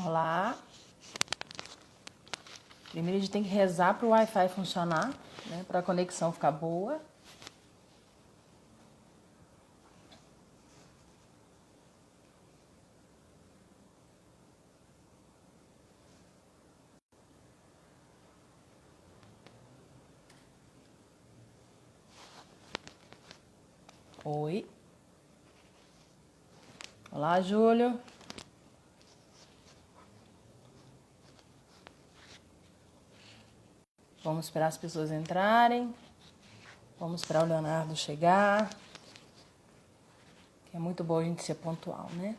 Olá. Primeiro a gente tem que rezar para o Wi-Fi funcionar, né? Para a conexão ficar boa. Oi. Olá, Júlio. Vamos esperar as pessoas entrarem. Vamos esperar o Leonardo chegar. Que é muito bom a gente ser pontual, né?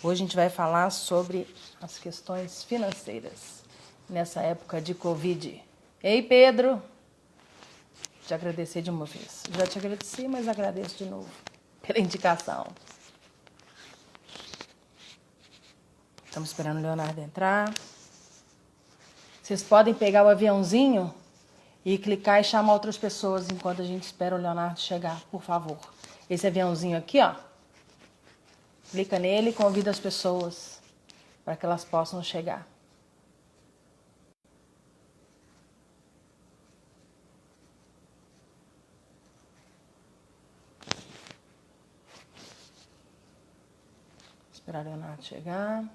Hoje a gente vai falar sobre as questões financeiras nessa época de Covid. Ei, Pedro! Te agradecer de uma vez. Já te agradeci, mas agradeço de novo pela indicação. Estamos esperando o Leonardo entrar. Vocês podem pegar o aviãozinho e clicar e chamar outras pessoas enquanto a gente espera o Leonardo chegar, por favor. Esse aviãozinho aqui, ó. Clica nele e convida as pessoas para que elas possam chegar. Esperar o Leonardo chegar.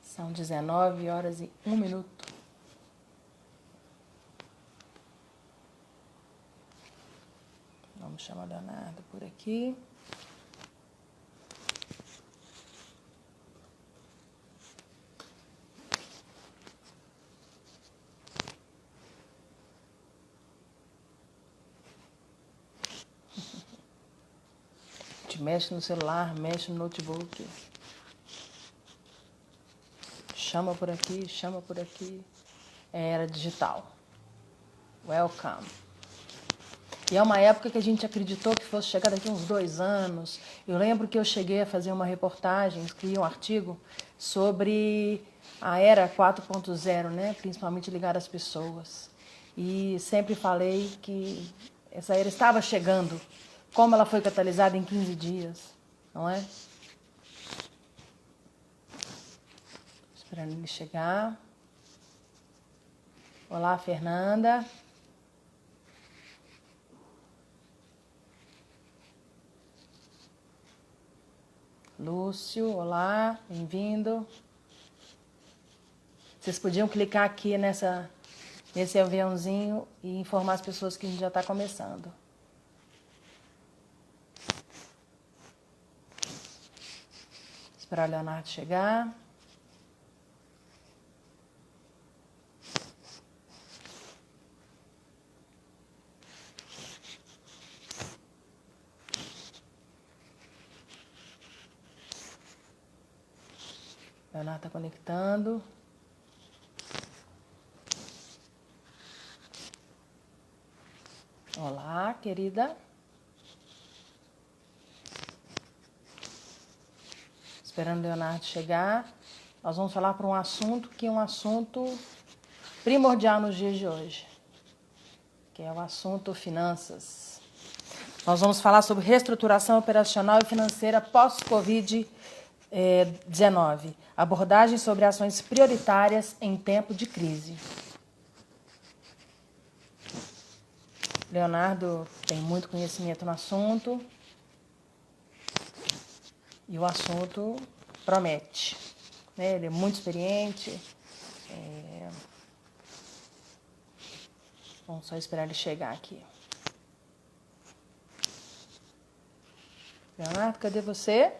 São 19h01. Vamos chamar o Leonardo por aqui. A gente mexe no celular, mexe no notebook. Chama por aqui, chama por aqui. É era digital. Welcome. E é uma época que a gente acreditou que fosse chegar daqui uns 2 anos. Eu lembro que eu cheguei a fazer uma reportagem, escrevi um artigo sobre a era 4.0, né? Principalmente ligada às pessoas. E sempre falei que essa era estava chegando. Como ela foi catalisada em 15 dias, não é? Esperando ele chegar. Olá, Fernanda. Lúcio, olá, bem-vindo. Vocês podiam clicar aqui nesse aviãozinho e informar as pessoas que a gente já está começando. Esperar o Leonardo chegar. O Leonardo está conectando. Olá, querida. Esperando o Leonardo chegar. Nós vamos falar para um assunto que é um assunto primordial nos dias de hoje, que é o assunto finanças. Nós vamos falar sobre reestruturação operacional e financeira pós-Covid-19. Abordagem sobre ações prioritárias em tempo de crise. Leonardo tem muito conhecimento no assunto e o assunto promete, né? Ele é muito experiente. Vamos só esperar ele chegar aqui. Leonardo, cadê você?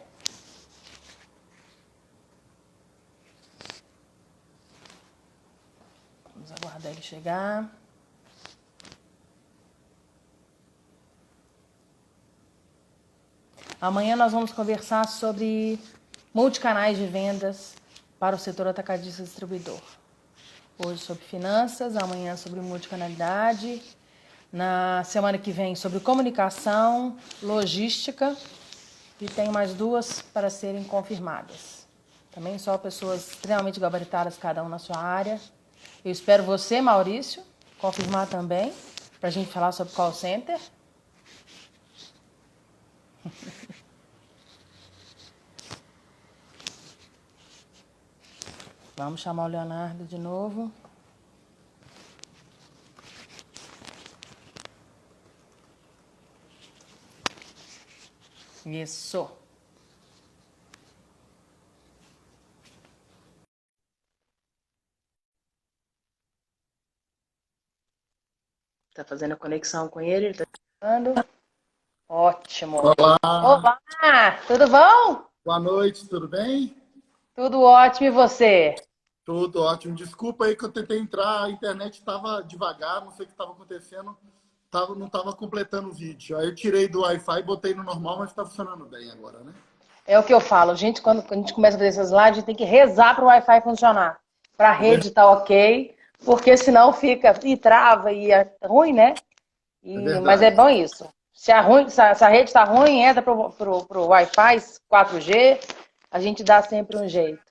Vamos aguardar ele chegar. Amanhã nós vamos conversar sobre multicanais de vendas para o setor atacadista distribuidor. Hoje sobre finanças, amanhã sobre multicanalidade, na semana que vem sobre comunicação, logística e tem mais 2 para serem confirmadas. Também só pessoas extremamente gabaritadas, cada um na sua área. Eu espero você, Maurício, confirmar também, para a gente falar sobre call center. Vamos chamar o Leonardo de novo. Isso. Tá fazendo a conexão com ele, ele tá falando. Ótimo. Olá, Olá, tudo bom? boa noite, tudo bem? Tudo ótimo, e você? Tudo ótimo. Desculpa aí que eu tentei entrar, a internet estava devagar, não sei o que estava acontecendo, não estava completando o vídeo. Aí eu tirei do Wi-Fi e botei no normal, mas está funcionando bem agora, né? É o que eu falo, gente, quando a gente começa a fazer essas lives, a gente tem que rezar para o Wi-Fi funcionar, para a É ver- rede estar ok, porque senão fica e trava e é ruim, né? é Mas é verdade. bom isso. Se a rede está ruim, entra pro Wi-Fi 4G, a gente dá sempre um jeito,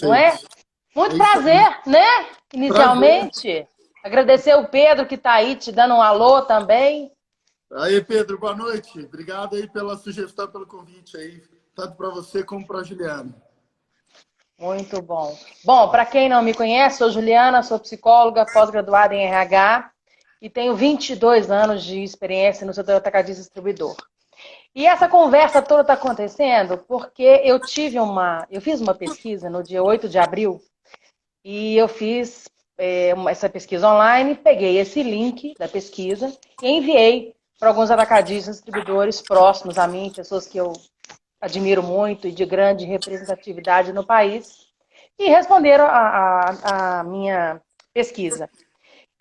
não é? Perfeito. Muito É isso aí. prazer, né? Prazer. Inicialmente. Agradecer o Pedro que está aí te dando um alô também. Aí, Pedro, boa noite. Obrigado aí pela sugestão, pelo convite aí, tanto para você como para a Juliana. Muito bom. Bom, para quem não me conhece, sou Juliana, sou psicóloga, pós-graduada em RH e tenho 22 anos de experiência no setor atacadista distribuidor. E essa conversa toda está acontecendo porque eu fiz uma pesquisa no dia 8 de abril e eu fiz essa pesquisa online, peguei esse link da pesquisa e enviei para alguns atacadistas distribuidores próximos a mim, pessoas que eu admiro muito e de grande representatividade no país, e responderam a minha pesquisa.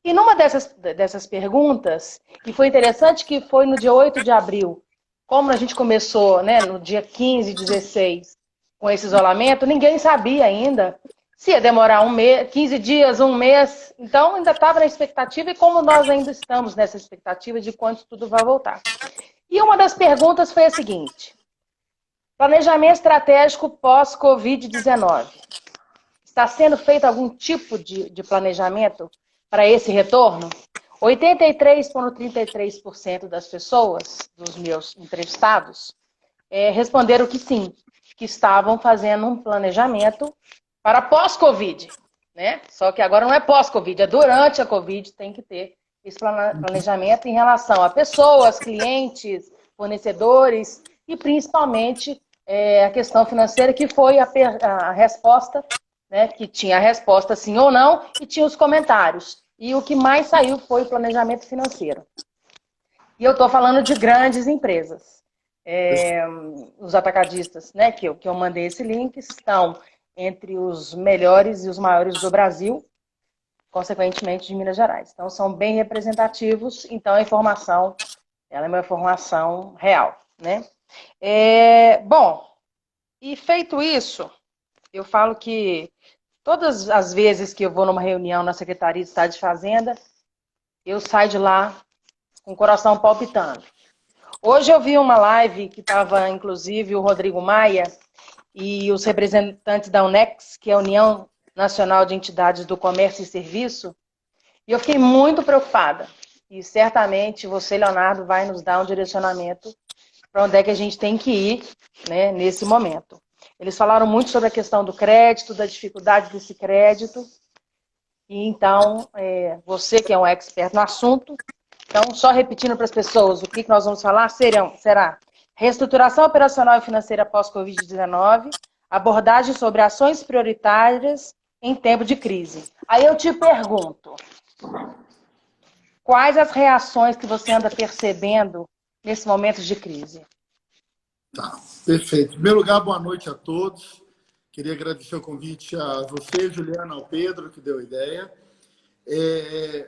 E numa dessas perguntas, e foi interessante que foi no dia 8 de abril, como a gente começou, né, no dia 15 e 16, com esse isolamento, ninguém sabia ainda se ia demorar 15 dias, um mês. Então, ainda estava na expectativa, e como nós ainda estamos nessa expectativa de quando tudo vai voltar. E uma das perguntas foi a seguinte: planejamento estratégico pós-Covid-19. Está sendo feito algum tipo de planejamento para esse retorno? 83,33% das pessoas, dos meus entrevistados, responderam que sim, que estavam fazendo um planejamento para pós-Covid, né? Só que agora não é pós-Covid, é durante a Covid, tem que ter esse planejamento em relação a pessoas, clientes, fornecedores e principalmente a questão financeira, que foi a resposta, né? Que tinha a resposta sim ou não e tinha os comentários. E o que mais saiu foi o planejamento financeiro. E eu estou falando de grandes empresas. Os atacadistas, né, que eu mandei esse link, estão entre os melhores e os maiores do Brasil, consequentemente de Minas Gerais. Então, são bem representativos, então a informação, ela é uma informação real, né? Bom, e feito isso, eu falo que todas as vezes que eu vou numa reunião na Secretaria de Estado de Fazenda, eu saio de lá com o coração palpitando. Hoje eu vi uma live que estava, inclusive, o Rodrigo Maia e os representantes da UNEX, que é a União Nacional de Entidades do Comércio e Serviço, e eu fiquei muito preocupada. E certamente você, Leonardo, vai nos dar um direcionamento para onde é que a gente tem que ir, né, nesse momento. Eles falaram muito sobre a questão do crédito, da dificuldade desse crédito. E então, você que é um expert no assunto, então, só repetindo para as pessoas o que nós vamos falar, será reestruturação operacional e financeira pós-Covid-19, abordagem sobre ações prioritárias em tempo de crise. Aí eu te pergunto, quais as reações que você anda percebendo nesse momento de crise? Tá, perfeito. Em primeiro lugar, boa noite a todos. Queria agradecer o convite a você, Juliana, ao Pedro, que deu a ideia.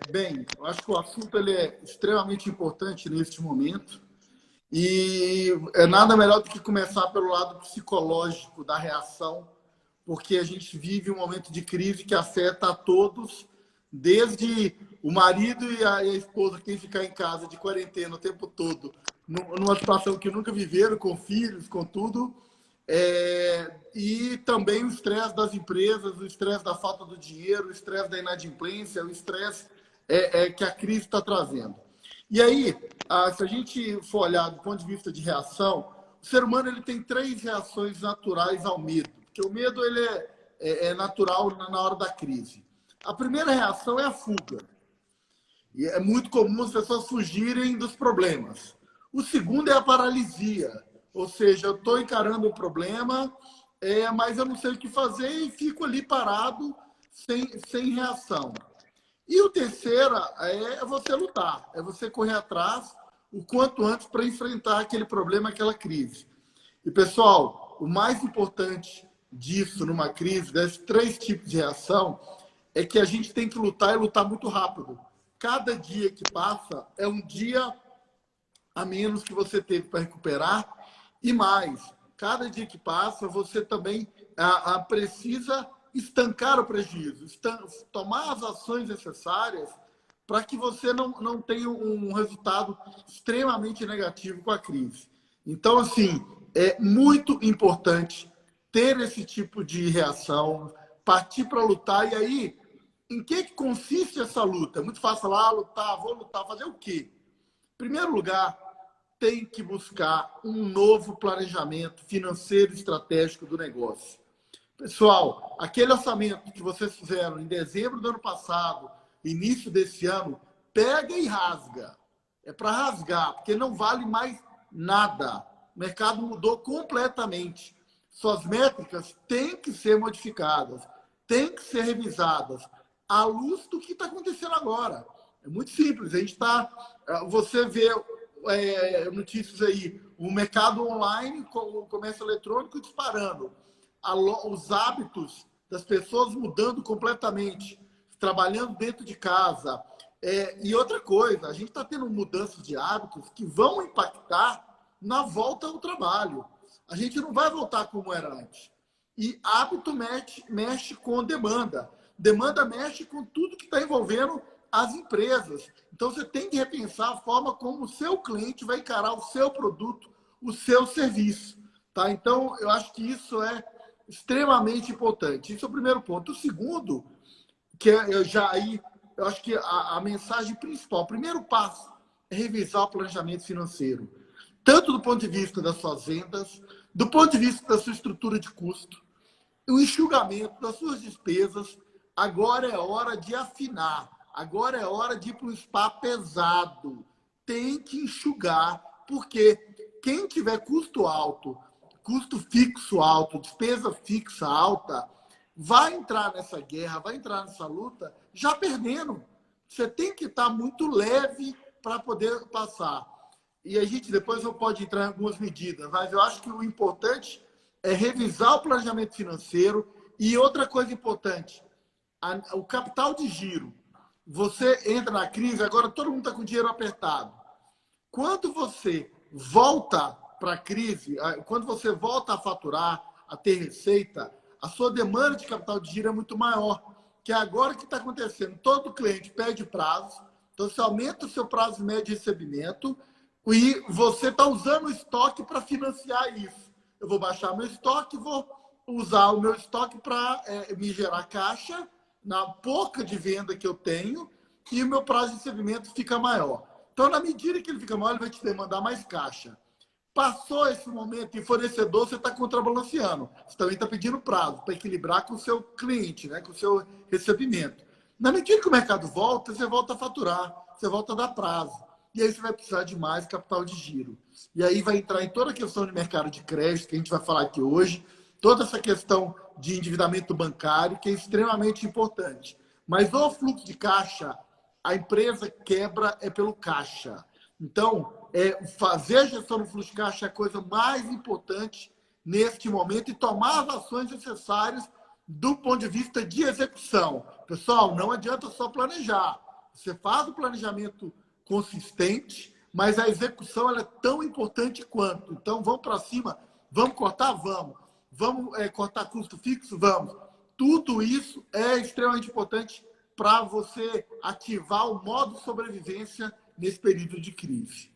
Bem, eu acho que o assunto ele é extremamente importante neste momento e é nada melhor do que começar pelo lado psicológico da reação, porque a gente vive um momento de crise que afeta a todos, desde o marido e a esposa que tem que ficar em casa de quarentena o tempo todo, numa situação que nunca viveram, com filhos, com tudo, E também o estresse das empresas, o estresse da falta do dinheiro, o estresse da inadimplência, o estresse que a crise está trazendo. E aí, se a gente for olhar do ponto de vista de reação, o ser humano ele tem 3 reações naturais ao medo, porque o medo ele é natural na hora da crise. A primeira reação é a fuga. E é muito comum as pessoas fugirem dos problemas. O segundo é a paralisia, ou seja, eu estou encarando o problema, mas eu não sei o que fazer e fico ali parado, sem reação. E o terceiro é você lutar, é você correr atrás o quanto antes para enfrentar aquele problema, aquela crise. E, pessoal, o mais importante disso numa crise, desses 3 tipos de reação, é que a gente tem que lutar e lutar muito rápido. Cada dia que passa é um dia a menos que você teve para recuperar e mais. Cada dia que passa, você também precisa estancar o prejuízo, tomar as ações necessárias para que você não tenha um resultado extremamente negativo com a crise. Então, assim, é muito importante ter esse tipo de reação, partir para lutar. E aí, em que consiste essa luta? É muito fácil falar, lutar, vou lutar, fazer o quê? Em primeiro lugar, tem que buscar um novo planejamento financeiro e estratégico do negócio. Pessoal, aquele orçamento que vocês fizeram em dezembro do ano passado, início desse ano, pega e rasga. É para rasgar, porque não vale mais nada. O mercado mudou completamente. Suas métricas têm que ser modificadas, têm que ser revisadas à luz do que está acontecendo agora. É muito simples. A gente está. Você vê notícias aí, o mercado online, o comércio eletrônico disparando, os hábitos das pessoas mudando completamente, trabalhando dentro de casa. E outra coisa, a gente está tendo mudanças de hábitos que vão impactar na volta ao trabalho. A gente não vai voltar como era antes. E hábito mexe com demanda. Demanda mexe com tudo que está envolvendo as empresas. Então, você tem que repensar a forma como o seu cliente vai encarar o seu produto, o seu serviço. Tá? Então, eu acho que isso é extremamente importante. Esse é o primeiro ponto. O segundo, que eu acho que a mensagem principal, o primeiro passo é revisar o planejamento financeiro. Tanto do ponto de vista das suas vendas, do ponto de vista da sua estrutura de custo, o enxugamento das suas despesas. Agora é hora de afinar. Agora é hora de ir para um spa pesado. Tem que enxugar, porque quem tiver custo alto, custo fixo alto, despesa fixa alta, vai entrar nessa guerra, vai entrar nessa luta já perdendo. Você tem que estar muito leve para poder passar. E a gente depois não pode entrar em algumas medidas, mas eu acho que o importante é revisar o planejamento financeiro. E outra coisa importante, o capital de giro. Você entra na crise, agora todo mundo está com dinheiro apertado. Quando você volta para a crise, quando você volta a faturar, a ter receita, a sua demanda de capital de giro é muito maior. Que é agora que está acontecendo. Todo cliente pede prazo, então você aumenta o seu prazo médio de recebimento e você está usando o estoque para financiar isso. Eu vou baixar meu estoque, vou usar o meu estoque para me gerar caixa na pouca de venda que eu tenho e o meu prazo de recebimento fica maior. Então, na medida que ele fica maior, ele vai te demandar mais caixa. Passou esse momento e fornecedor, você está contrabalanceando. Você também está pedindo prazo para equilibrar com o seu cliente, né? Com o seu recebimento. Na medida que o mercado volta, você volta a faturar, você volta a dar prazo. E aí você vai precisar de mais capital de giro. E aí vai entrar em toda a questão de mercado de crédito, que a gente vai falar aqui hoje, toda essa questão de endividamento bancário, que é extremamente importante. Mas o fluxo de caixa, a empresa quebra pelo caixa. Então, fazer a gestão do fluxo de caixa é a coisa mais importante neste momento e tomar as ações necessárias do ponto de vista de execução. Pessoal, não adianta só planejar. Você faz o planejamento consistente, mas a execução ela é tão importante quanto. Então, vamos para cima. Vamos cortar? Vamos. Vamos cortar custo fixo? Vamos. Tudo isso é extremamente importante para você ativar o modo sobrevivência nesse período de crise.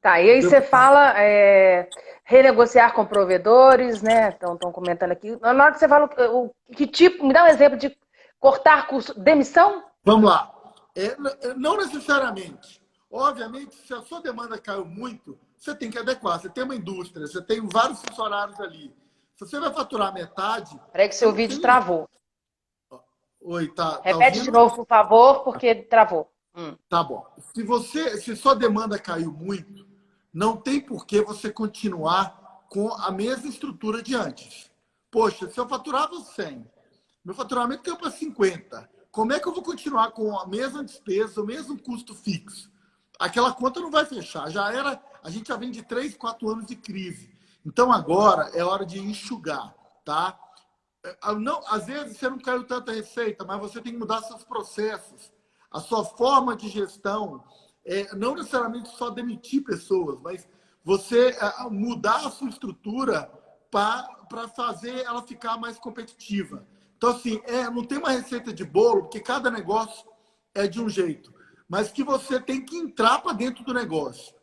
Tá, e aí você fala renegociar com provedores, né? Estão comentando aqui. Na hora que você fala que tipo, me dá um exemplo de cortar custo, demissão? Vamos lá. Não necessariamente. Obviamente, se a sua demanda caiu muito, você tem que adequar. Você tem uma indústria, você tem vários funcionários ali. Se você vai faturar metade, Peraí que você seu não vídeo tem. travou. Oi, tá Repete de ouvindo? novo, por favor, porque travou. Tá bom. Se sua demanda caiu muito, não tem por que você continuar com a mesma estrutura de antes. Poxa, se eu faturava 100, meu faturamento caiu para 50. Como é que eu vou continuar com a mesma despesa, o mesmo custo fixo? Aquela conta não vai fechar. Já era, a gente já vem de 3, 4 anos de crise. Então agora é hora de enxugar, tá? Não, às vezes você não caiu tanta receita, mas você tem que mudar seus processos, a sua forma de gestão. Não necessariamente só demitir pessoas, mas você mudar a sua estrutura para fazer ela ficar mais competitiva. Então, assim, não tem uma receita de bolo, porque cada negócio é de um jeito, mas que você tem que entrar para dentro do negócio,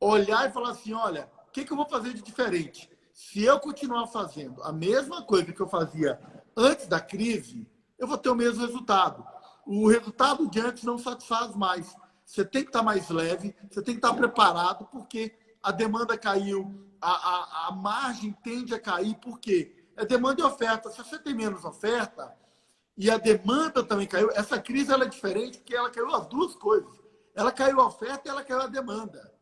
olhar e falar assim, olha, o que eu vou fazer de diferente? Se eu continuar fazendo a mesma coisa que eu fazia antes da crise, eu vou ter o mesmo resultado. O resultado de antes não satisfaz mais. Você tem que estar mais leve, você tem que estar preparado, porque a demanda caiu, a margem tende a cair, por quê? É demanda e oferta. Se você tem menos oferta e a demanda também caiu, essa crise ela é diferente porque ela caiu as duas coisas. Ela caiu a oferta e ela caiu a demanda.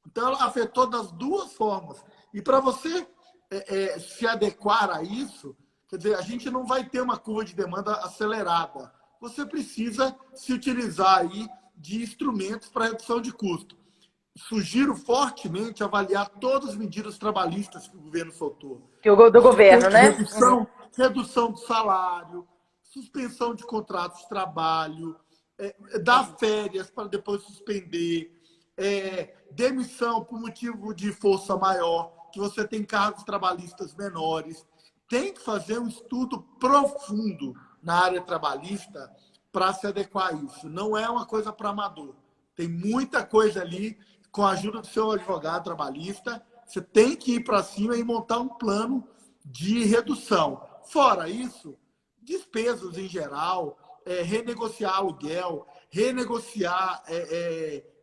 Então, ela afetou das duas formas. E para você se adequar a isso, quer dizer, a gente não vai ter uma curva de demanda acelerada. Você precisa se utilizar aí de instrumentos para redução de custo. Sugiro fortemente avaliar todas as medidas trabalhistas que o governo soltou. Do governo, né? Redução do salário, suspensão de contratos de trabalho, dar férias para depois suspender, demissão por motivo de força maior, que você tem cargos trabalhistas menores. Tem que fazer um estudo profundo na área trabalhista para se adequar a isso. Não é uma coisa para amador. Tem muita coisa ali, com a ajuda do seu advogado trabalhista, você tem que ir para cima e montar um plano de redução. Fora isso, despesas em geral, renegociar aluguel, renegociar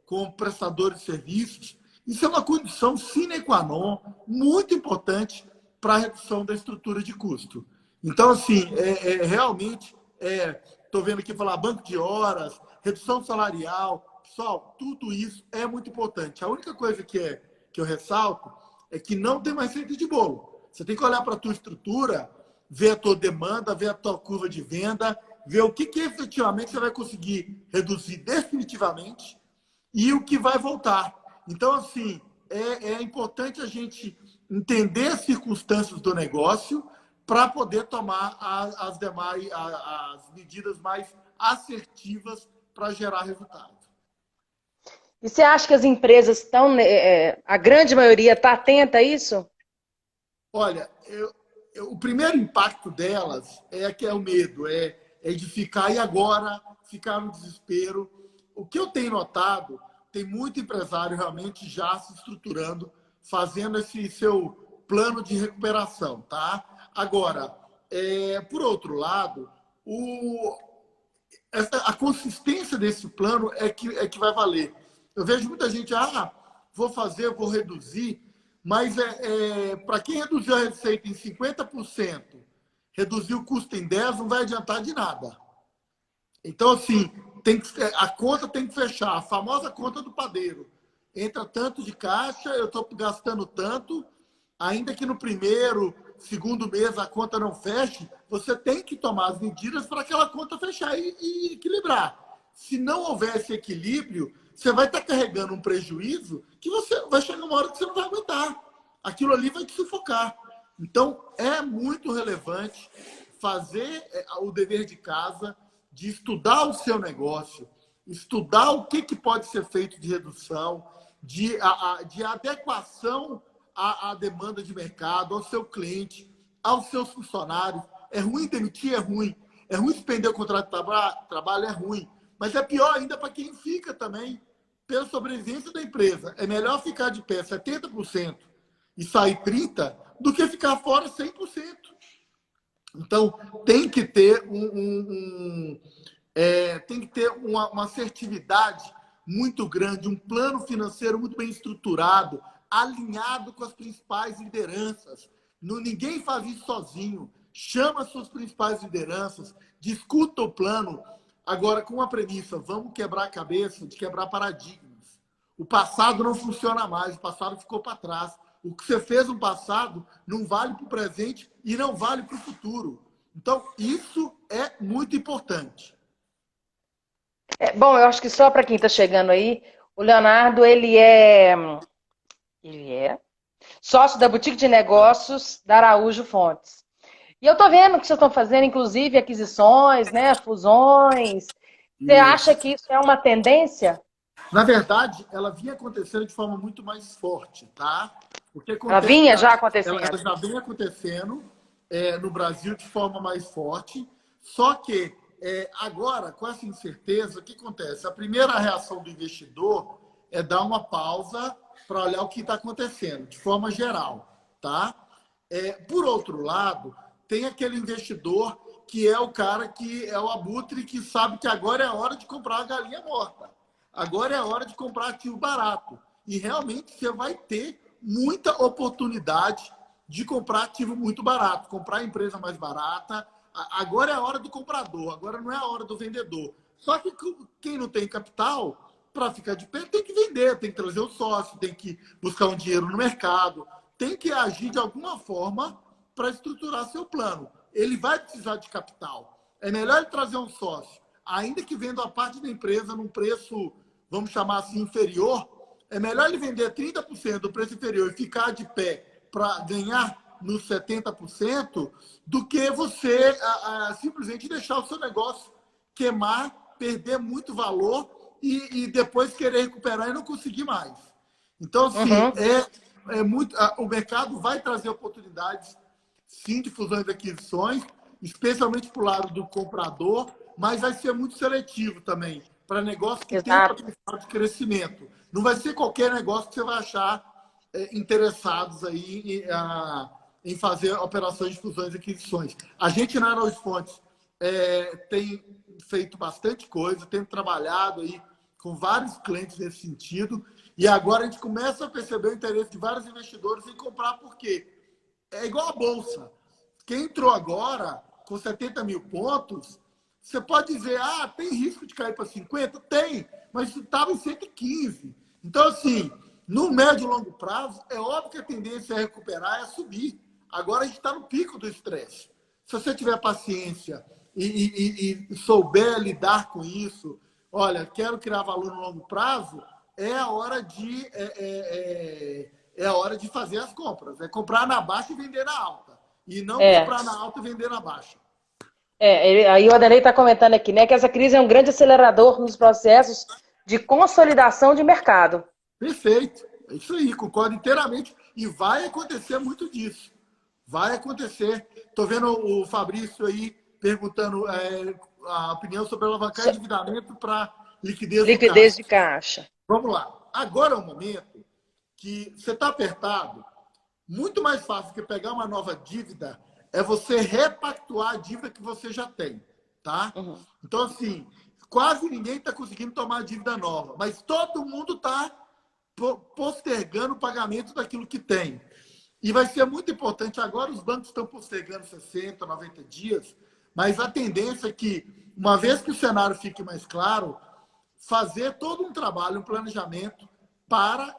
com prestadores de serviços, isso é uma condição sine qua non muito importante para a redução da estrutura de custo. Então, assim, realmente, estou vendo aqui falar banco de horas, redução salarial, pessoal, tudo isso é muito importante. A única coisa que eu ressalto é que não tem mais receita de bolo. Você tem que olhar para a tua estrutura, ver a tua demanda, ver a tua curva de venda, ver o que efetivamente você vai conseguir reduzir definitivamente e o que vai voltar. Então, assim, é importante a gente entender as circunstâncias do negócio para poder tomar as medidas mais assertivas para gerar resultado. E você acha que as empresas estão, a grande maioria está atenta a isso? Olha, o primeiro impacto delas é o medo, é de ficar e agora, ficar no desespero. O que eu tenho notado, tem muito empresário realmente já se estruturando, fazendo esse seu plano de recuperação, tá? Agora, por outro lado, a consistência desse plano é que vai valer. Eu vejo muita gente, vou fazer, vou reduzir, mas para quem reduziu a receita em 50%, reduziu o custo em 10%, não vai adiantar de nada. Então, assim, a conta tem que fechar, a famosa conta do padeiro. Entra tanto de caixa, eu estou gastando tanto, ainda que no primeiro, segundo mês a conta não feche, você tem que tomar as medidas para aquela conta fechar e equilibrar. Se não houver esse equilíbrio, você vai estar carregando um prejuízo que você vai chegar uma hora que você não vai aguentar. Aquilo ali vai te sufocar. Então, é muito relevante fazer o dever de casa, de estudar o seu negócio, estudar o que pode ser feito de redução, de adequação à demanda de mercado, ao seu cliente, aos seus funcionários. É ruim demitir? É ruim. É ruim suspender o contrato de trabalho? É ruim. Mas é pior ainda para quem fica também. pela sobrevivência da empresa. É melhor ficar de pé 70% e sair 30% do que ficar fora 100%. Então, tem que ter tem que ter uma assertividade muito grande, um plano financeiro muito bem estruturado, alinhado com as principais lideranças. Ninguém faz isso sozinho. Chama as suas principais lideranças, discuta o plano. Agora, com a premissa, vamos quebrar a cabeça de quebrar paradigmas. O passado não funciona mais, o passado ficou para trás. O que você fez no passado não vale para o presente e não vale para o futuro. Então, isso é muito importante. Bom, eu acho que só para quem está chegando aí, o Leonardo, ele é sócio da Boutique de Negócios da Araújo Fontes. E eu estou vendo que vocês estão fazendo, inclusive, aquisições, né, fusões. Você acha que isso é uma tendência? Na verdade, ela vinha acontecendo de forma muito mais forte, tá? Porque Ela vinha já acontecendo? Ela já vem acontecendo no Brasil de forma mais forte, só que agora, com essa incerteza, o que acontece? A primeira reação do investidor é dar uma pausa para olhar o que está acontecendo, de forma geral, tá? Por outro lado, tem aquele investidor que é o cara que é o abutre que sabe que agora é a hora de comprar a galinha morta. Agora é a hora de comprar ativo barato. E realmente você vai ter muita oportunidade de comprar ativo muito barato, comprar empresa mais barata. Agora é a hora do comprador, agora não é a hora do vendedor. Só que quem não tem capital, para ficar de pé, tem que vender, tem que trazer o sócio, tem que buscar um dinheiro no mercado, tem que agir de alguma forma para estruturar seu plano. Ele vai precisar de capital. É melhor ele trazer um sócio, ainda que venda a parte da empresa num preço, vamos chamar assim, inferior, é melhor ele vender 30% do preço inferior e ficar de pé para ganhar nos 70% do que você simplesmente deixar o seu negócio queimar, perder muito valor e depois querer recuperar e não conseguir mais. Então, assim, o mercado vai trazer oportunidades, sim, de fusões e aquisições, especialmente para o lado do comprador, mas vai ser muito seletivo também, para negócio que tem potencial de crescimento. Não vai ser qualquer negócio que você vai achar interessados aí em fazer operações de fusões e aquisições. A gente na Araújo Fontes tem feito bastante coisa, tem trabalhado aí com vários clientes nesse sentido, e agora a gente começa a perceber o interesse de vários investidores em comprar, porque é igual a Bolsa. Quem entrou agora com 70 mil pontos, você pode dizer, tem risco de cair para 50? Tem, mas estava em 115. Então, assim, no médio e longo prazo, é óbvio que a tendência é recuperar, é subir. Agora a gente está no pico do estresse. Se você tiver paciência e souber lidar com isso, olha, quero criar valor no longo prazo, é a hora de fazer as compras. É comprar na baixa e vender na alta. E não comprar na alta e vender na baixa. Aí o Adelei está comentando aqui, né, que essa crise é um grande acelerador nos processos de consolidação de mercado. Perfeito. É isso aí, concordo inteiramente. E vai acontecer muito disso. Vai acontecer. Estou vendo o Fabrício aí perguntando a opinião sobre alavancar endividamento para liquidez de caixa. Vamos lá. Agora é o momento que você está apertado. Muito mais fácil que pegar uma nova dívida é você repactuar a dívida que você já tem, tá? Então, assim, quase ninguém está conseguindo tomar dívida nova, mas todo mundo está postergando o pagamento daquilo que tem. E vai ser muito importante. Agora os bancos estão postergando 60, 90 dias, mas a tendência é que, uma vez que o cenário fique mais claro, fazer todo um trabalho, um planejamento para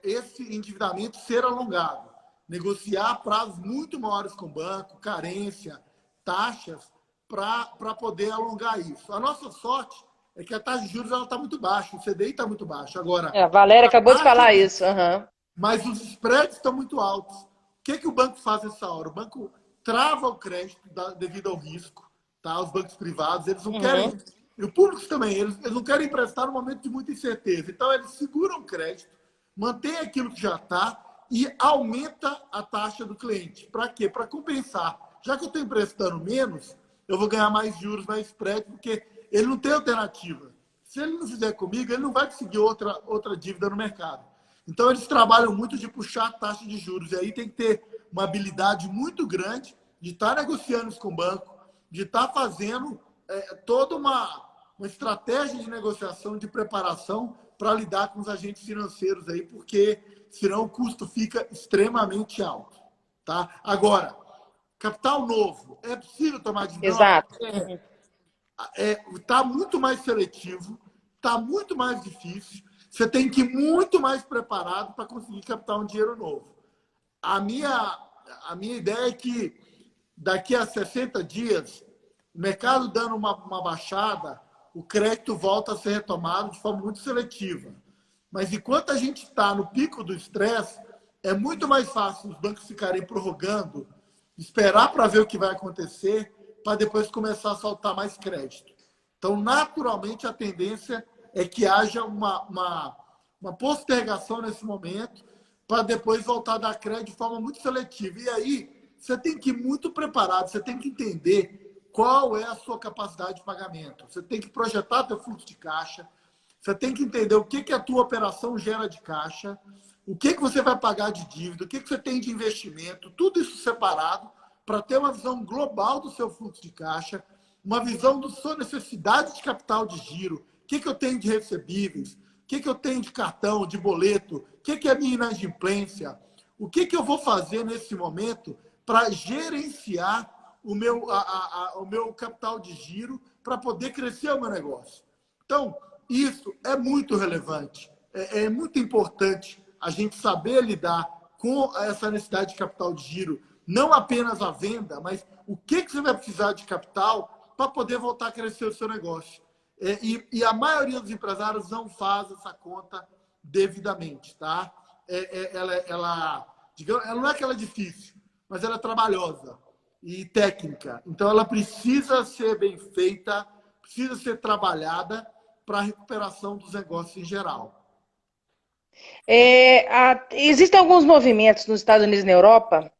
esse endividamento ser alongado. Negociar prazos muito maiores com o banco, carência, taxas, para poder alongar isso. A nossa sorte é que a taxa de juros está muito baixa, o CDI está muito baixo. Agora, a Valéria acabou de falar isso. Mas os spreads estão muito altos. O que o banco faz nessa hora? O banco trava o crédito devido ao risco. Tá? Os bancos privados, eles não querem... E o público também, eles não querem emprestar no momento de muita incerteza. Então, eles seguram o crédito, mantém aquilo que já está e aumenta a taxa do cliente. Para quê? Para compensar. Já que eu estou emprestando menos, eu vou ganhar mais juros, mais spread, porque ele não tem alternativa. Se ele não fizer comigo, ele não vai conseguir outra dívida no mercado. Então, eles trabalham muito de puxar a taxa de juros. E aí tem que ter uma habilidade muito grande de estar negociando isso com o banco, de estar fazendo toda uma estratégia de negociação, de preparação para lidar com os agentes financeiros aí, porque senão o custo fica extremamente alto. Tá? Agora, capital novo, é possível tomar dívida? Exato. Está muito mais seletivo, está muito mais difícil, você tem que ir muito mais preparado para conseguir captar um dinheiro novo. A minha ideia é que daqui a 60 dias, o mercado dando uma baixada, o crédito volta a ser retomado de forma muito seletiva. Mas enquanto a gente está no pico do estresse, é muito mais fácil os bancos ficarem prorrogando, esperar para ver o que vai acontecer, para depois começar a soltar mais crédito. Então, naturalmente, a tendência é que haja uma postergação nesse momento, para depois voltar a dar crédito de forma muito seletiva. E aí, você tem que ir muito preparado, você tem que entender qual é a sua capacidade de pagamento. Você tem que projetar seu fluxo de caixa, você tem que entender o que a tua operação gera de caixa, o que você vai pagar de dívida, o que você tem de investimento, tudo isso separado, para ter uma visão global do seu fluxo de caixa, uma visão da sua necessidade de capital de giro, o que eu tenho de recebíveis, o que eu tenho de cartão, de boleto, o que é a minha inadimplência, o que eu vou fazer nesse momento para gerenciar o meu capital de giro para poder crescer o meu negócio. Então, isso é muito relevante, é muito importante a gente saber lidar com essa necessidade de capital de giro, não apenas a venda, mas o que você vai precisar de capital para poder voltar a crescer o seu negócio. E a maioria dos empresários não faz essa conta devidamente, tá? Ela não é que ela é difícil, mas ela é trabalhosa e técnica. Então, ela precisa ser bem feita, precisa ser trabalhada para a recuperação dos negócios em geral. Existem alguns movimentos nos Estados Unidos e na Europa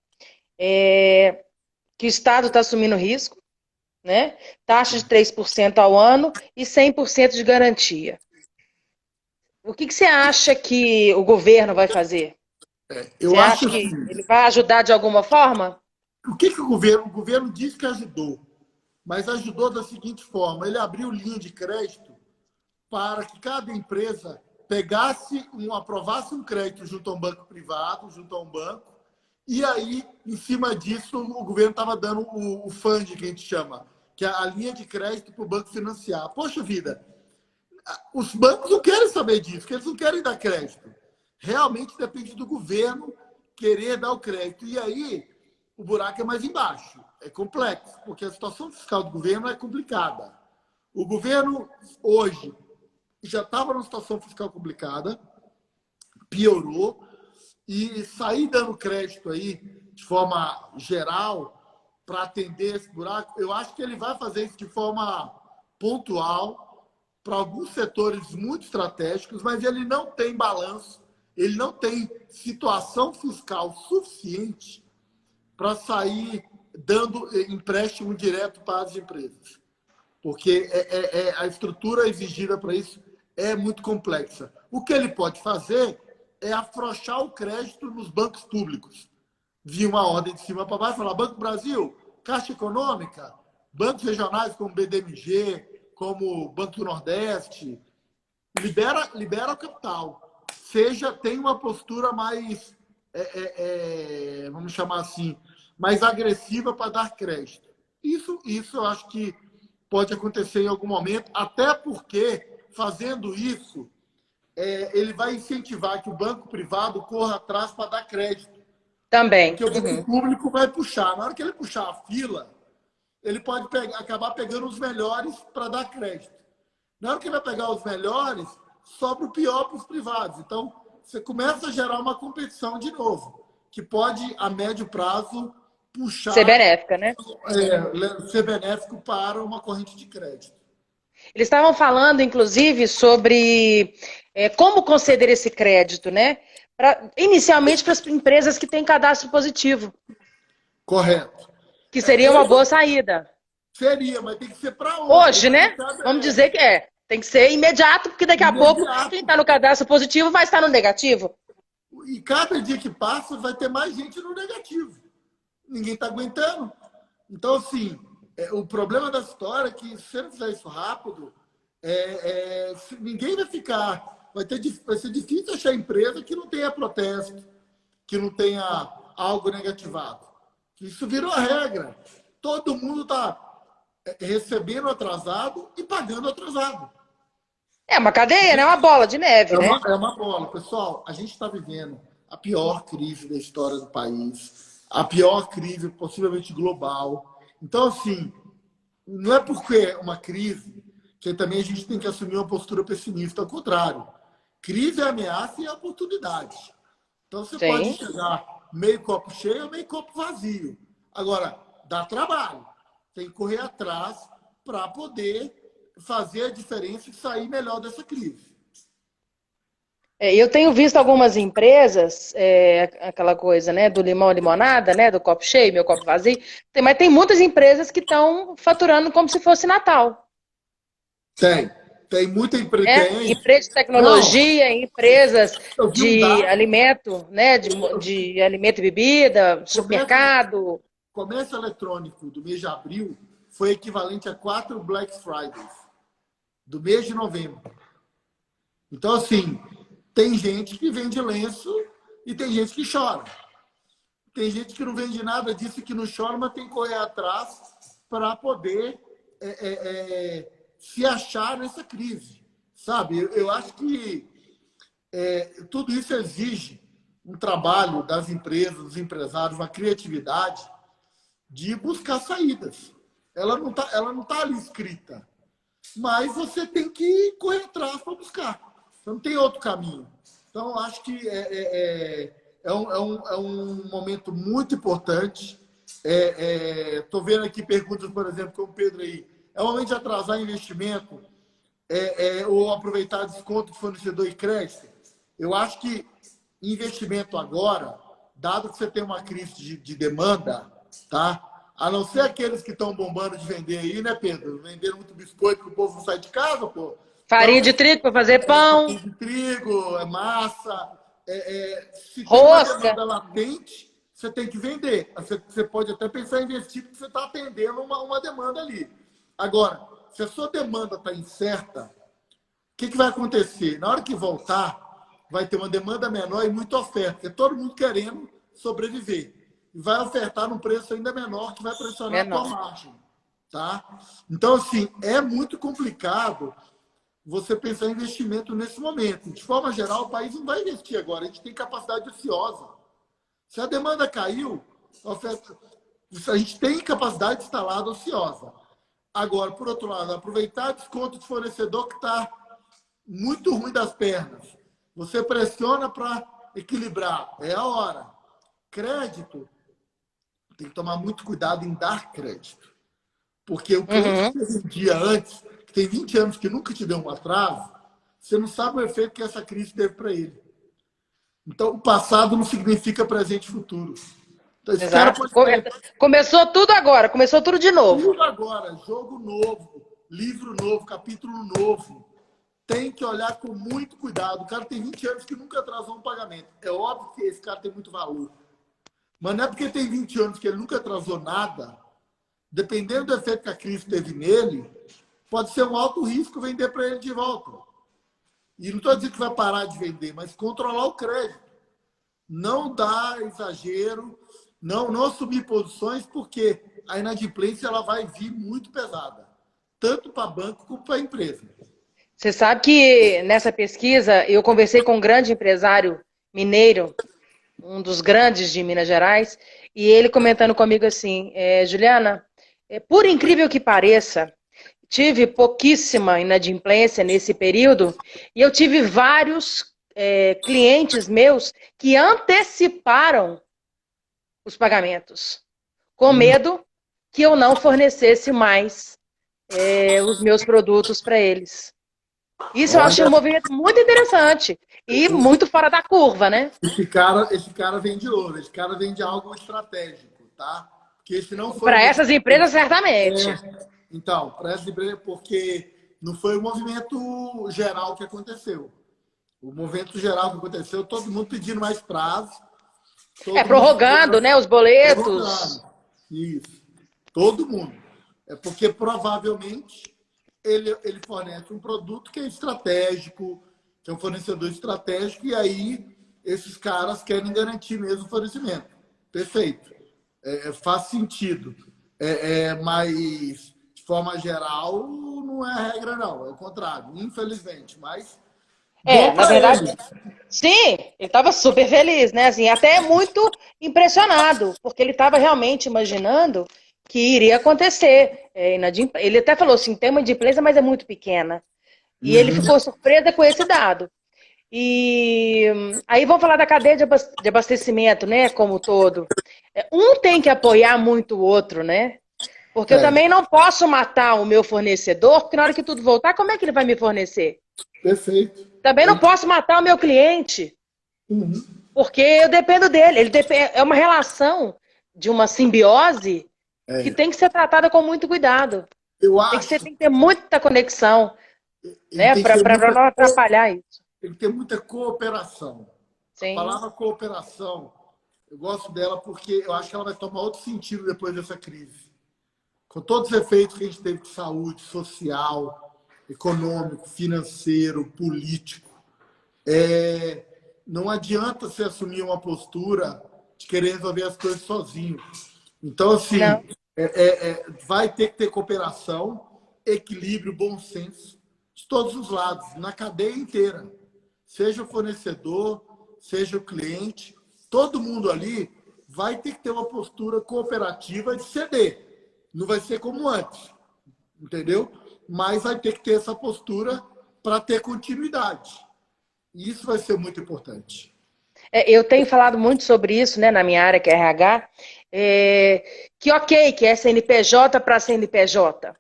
que o Estado está assumindo risco, né? Taxa de 3% ao ano e 100% de garantia. O que você acha que o governo vai fazer? Você acha que ele vai ajudar de alguma forma? O que o governo diz que ajudou, mas ajudou da seguinte forma: ele abriu linha de crédito para que cada empresa aprovasse um crédito junto a um banco privado, junto a um banco, e aí, em cima disso, o governo estava dando o funding, que a gente chama, que é a linha de crédito para o banco financiar. Poxa vida, os bancos não querem saber disso, porque eles não querem dar crédito. Realmente depende do governo querer dar o crédito. E aí, o buraco é mais embaixo. É complexo, porque a situação fiscal do governo é complicada. O governo, hoje, já estava numa situação fiscal complicada, piorou, e sair dando crédito aí, de forma geral, para atender esse buraco, eu acho que ele vai fazer isso de forma pontual, para alguns setores muito estratégicos, mas ele não tem balanço, ele não tem situação fiscal suficiente para sair dando empréstimo direto para as empresas. Porque a estrutura exigida para isso é muito complexa. O que ele pode fazer é afrouxar o crédito nos bancos públicos. Via uma ordem de cima para baixo, falar: Banco do Brasil, Caixa Econômica, bancos regionais como BDMG, como Banco do Nordeste, libera o capital. Tem uma postura mais, vamos chamar assim, mais agressiva para dar crédito. Isso eu acho que pode acontecer em algum momento, até porque, fazendo isso, ele vai incentivar que o banco privado corra atrás para dar crédito. Também. Porque o banco público vai puxar. Na hora que ele puxar a fila, ele pode acabar pegando os melhores para dar crédito. Na hora que ele vai pegar os melhores, sobra o pior para os privados. Então, você começa a gerar uma competição de novo, que pode, a médio prazo, puxar... Ser benéfica, né? Ser benéfico para uma corrente de crédito. Eles estavam falando, inclusive, sobre como conceder esse crédito, né? Inicialmente para as empresas que têm cadastro positivo. Correto. Que seria uma boa saída. Seria, mas tem que ser para onde? Hoje, né? Vamos dizer que é. Tem que ser imediato, porque daqui a pouco Imediato. quem está no cadastro positivo vai estar no negativo. E cada dia que passa vai ter mais gente no negativo. Ninguém está aguentando. Então, assim, o problema da história é que se você não fizer isso rápido, ninguém vai ficar. Vai ser difícil achar empresa que não tenha protesto, que não tenha algo negativado. Isso virou a regra. Todo mundo está recebendo atrasado e pagando atrasado. É uma cadeia, né? É uma bola de neve, né? É uma bola. Pessoal, a gente está vivendo a pior crise da história do país, a pior crise possivelmente global. Então, assim, não é porque é uma crise que também a gente tem que assumir uma postura pessimista. Ao contrário, crise é ameaça e é oportunidade. Então, você pode Sim. chegar meio copo cheio ou meio copo vazio. Agora, dá trabalho. Tem que correr atrás para poder fazer a diferença e sair melhor dessa crise. Eu tenho visto algumas empresas, aquela coisa, né, do limão à limonada, né, do copo cheio, meu copo vazio, mas tem muitas empresas que estão faturando como se fosse Natal. Tem muita empresa. Empresas de tecnologia, empresas de dado, alimento, né, de alimento e bebida, supermercado. Comércio eletrônico do mês de abril foi equivalente a 4 Black Fridays do mês de novembro. Então, assim, tem gente que vende lenço e tem gente que chora. Tem gente que não vende nada disso, que não chora, mas tem que correr atrás para poder se achar nessa crise. Sabe? Eu acho que tudo isso exige um trabalho das empresas, dos empresários, uma criatividade de buscar saídas. Ela não tá ali escrita. Mas você tem que correr atrás para buscar. Você não tem outro caminho. Então, eu acho que é um momento muito importante. Estou vendo aqui perguntas, por exemplo, como o Pedro aí. É o momento de atrasar investimento ou aproveitar desconto de fornecedor e crédito? Eu acho que investimento agora, dado que você tem uma crise de demanda, tá? A não ser aqueles que estão bombando de vender aí, né, Pedro? Vendendo muito biscoito que o povo não sai de casa, pô. Farinha Então, de trigo para fazer pão. farinha de trigo, massa. Se tem uma Rosca. demanda latente, você tem que vender. Você pode até pensar em investir porque você está atendendo uma demanda ali. Agora, se a sua demanda está incerta, o que vai acontecer? Na hora que voltar, vai ter uma demanda menor e muita oferta, porque todo mundo querendo sobreviver. E vai ofertar num preço ainda menor, que vai pressionar a tua margem. Tá? Então, assim, é muito complicado você pensar em investimento nesse momento. De forma geral, o país não vai investir agora. A gente tem capacidade ociosa. Se a demanda caiu, a gente tem capacidade instalada ociosa. Agora, por outro lado, aproveitar desconto de fornecedor que está muito ruim das pernas. Você pressiona para equilibrar. É a hora. Crédito, tem que tomar muito cuidado em dar crédito. Porque o cliente que você vendia antes, que tem 20 anos que nunca te deu um atraso, você não sabe o efeito que essa crise teve para ele. Então, o passado não significa presente e futuro. Então, esse cara pode Começou tudo agora, começou tudo de novo. Tudo agora, jogo novo, livro novo, capítulo novo. Tem que olhar com muito cuidado. O cara tem 20 anos que nunca atrasou um pagamento. É óbvio que esse cara tem muito valor. Mas não é porque tem 20 anos que ele nunca atrasou nada, dependendo do efeito que a crise teve nele, pode ser um alto risco vender para ele de volta. E não estou dizendo que vai parar de vender, mas controlar o crédito. Não dar exagero, não assumir posições, porque a inadimplência ela vai vir muito pesada, tanto para banco como para empresa. Você sabe que nessa pesquisa eu conversei com um grande empresário mineiro, um dos grandes de Minas Gerais, e ele comentando comigo assim, Juliana, por incrível que pareça, tive pouquíssima inadimplência nesse período e eu tive vários clientes meus que anteciparam os pagamentos, com medo que eu não fornecesse mais os meus produtos para eles. Isso eu achei um movimento muito interessante e muito fora da curva, né? Esse cara vende ouro, esse cara vende algo estratégico, tá? Porque se não for para essas empresas, certamente. Então, para essas empresas, porque não foi o movimento geral que aconteceu. O movimento geral que aconteceu, todo mundo pedindo mais prazo. Todo mundo Prorrogando, né, os boletos. prorrogando. Isso. Todo mundo. É porque provavelmente ele fornece um produto que é estratégico, que é um fornecedor estratégico, e aí esses caras querem garantir mesmo o fornecimento. Perfeito. Faz sentido. Mas, de forma geral, não é a regra, não. É o contrário, infelizmente. Mas bom Na para verdade, eles. sim, ele estava super feliz, né? Assim, até muito impressionado, porque ele estava realmente imaginando que iria acontecer. Ele até falou assim, tem uma inadimplência, mas é muito pequena. E ele Uhum. ficou surpreso com esse dado. E aí vamos falar da cadeia de abastecimento, né, como um todo. Um tem que apoiar muito o outro, né? Porque eu É, também não posso matar o meu fornecedor, porque na hora que tudo voltar, como é que ele vai me fornecer? perfeito. Também não posso matar o meu cliente, Uhum. porque eu dependo dele. É uma relação de uma simbiose que É. tem que ser tratada com muito cuidado. Eu Tem acho que ter muita conexão, que né, tem que ter para não atrapalhar isso. tem que ter muita cooperação. A Sim. palavra cooperação, eu gosto dela porque eu acho que ela vai tomar outro sentido depois dessa crise. Com todos os efeitos que a gente teve de saúde, social, econômico, financeiro, político, não adianta você assumir uma postura de querer resolver as coisas sozinho. Então, Não. assim, vai ter que ter cooperação, equilíbrio, bom senso, de todos os lados, na cadeia inteira. Seja o fornecedor, seja o cliente, todo mundo ali vai ter que ter uma postura cooperativa de ceder. Não vai ser como antes, entendeu? Mas vai ter que ter essa postura para ter continuidade. E isso vai ser muito importante. Eu tenho falado muito sobre isso, né, na minha área, que é RH, que ok, que é CNPJ para CNPJ, Isso.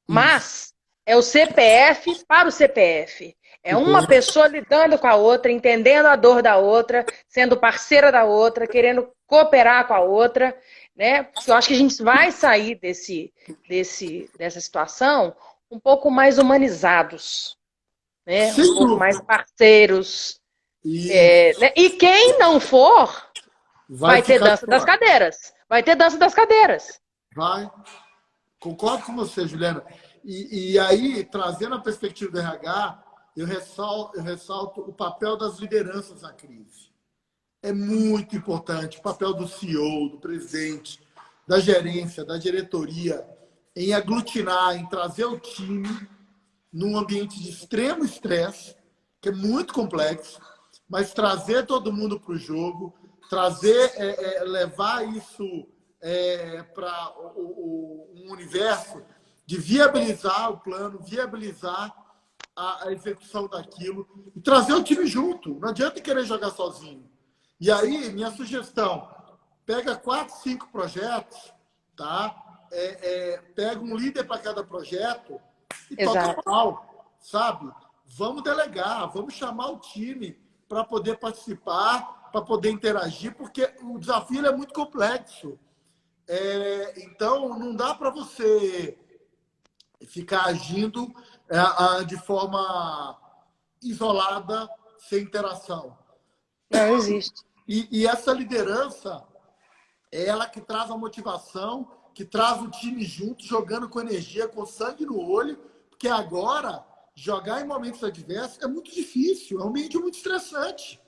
mas é o CPF para o CPF. É uma Uhum. pessoa lidando com a outra, entendendo a dor da outra, sendo parceira da outra, querendo cooperar com a outra, né? Porque eu acho que a gente vai sair dessa situação um pouco mais humanizados, né? Um Sem pouco mais dúvida. parceiros. E Né? E quem não for, vai vai ter ficar de dança das fora. cadeiras. Vai ter dança das cadeiras. Vai. Concordo com você, Juliana. E aí, trazendo a perspectiva do RH, eu ressalto o papel das lideranças na crise. É muito importante o papel do CEO, do presidente, da gerência, da diretoria, em aglutinar, em trazer o time num ambiente de extremo estresse, que é muito complexo, mas trazer todo mundo para o jogo, trazer, levar isso para um universo de viabilizar o plano, viabilizar a execução daquilo e trazer o time junto. Não adianta querer jogar sozinho. E aí, minha sugestão, pega 4, 5 projetos, tá? Pega um líder para cada projeto e toca Exato. pau, sabe? Vamos delegar, vamos chamar o time para poder participar, para poder interagir, porque o desafio é muito complexo. Então, não dá para você ficar agindo de forma isolada, sem interação. Não existe. E essa liderança é ela que traz a motivação, que traz o time junto, jogando com energia, com sangue no olho, porque agora jogar em momentos adversos é muito difícil, é um ambiente muito estressante.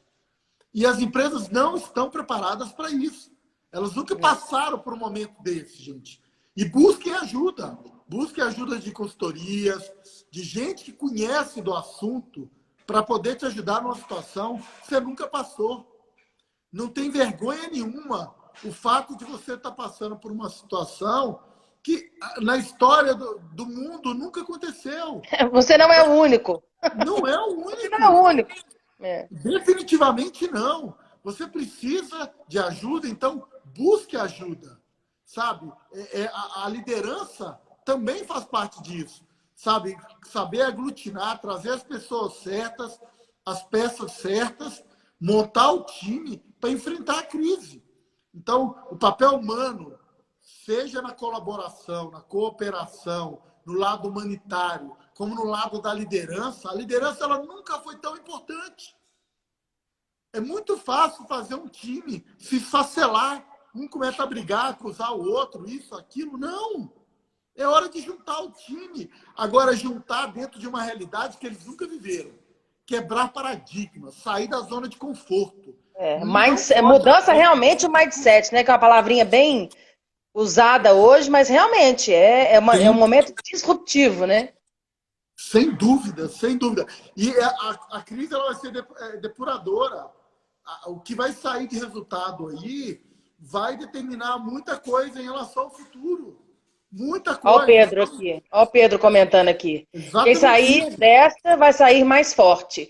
E as empresas não estão preparadas para isso. Elas nunca passaram por um momento desse, gente. E busquem ajuda. Busquem ajuda de consultorias, de gente que conhece do assunto, para poder te ajudar numa situação que você nunca passou. Não tem vergonha nenhuma o fato de você estar passando por uma situação que na história do mundo nunca aconteceu. Você não é o único. Não é o Você não é o único. único. É. Definitivamente não. Você precisa de ajuda, então busque ajuda. Sabe? A liderança também faz parte disso. Sabe? Saber aglutinar, trazer as pessoas certas, as peças certas, montar o time para enfrentar a crise. Então, o papel humano, seja na colaboração, na cooperação, no lado humanitário, como no lado da liderança, a liderança ela nunca foi tão importante. É muito fácil fazer um time se esfacelar, um começa a brigar, acusar o outro, isso, aquilo. Não! É hora de juntar o time. Agora, juntar dentro de uma realidade que eles nunca viveram. Quebrar paradigmas, sair da zona de conforto. Mudança realmente o mindset, né? Que é uma palavrinha bem usada hoje, mas realmente é um momento disruptivo, né? Sem dúvida, sem dúvida. E a crise ela vai ser depuradora. O que vai sair de resultado aí vai determinar muita coisa em relação ao futuro. Muita coisa. Olha o Pedro aqui. Olha o Pedro comentando aqui. Exatamente. Quem sair desta vai sair mais forte.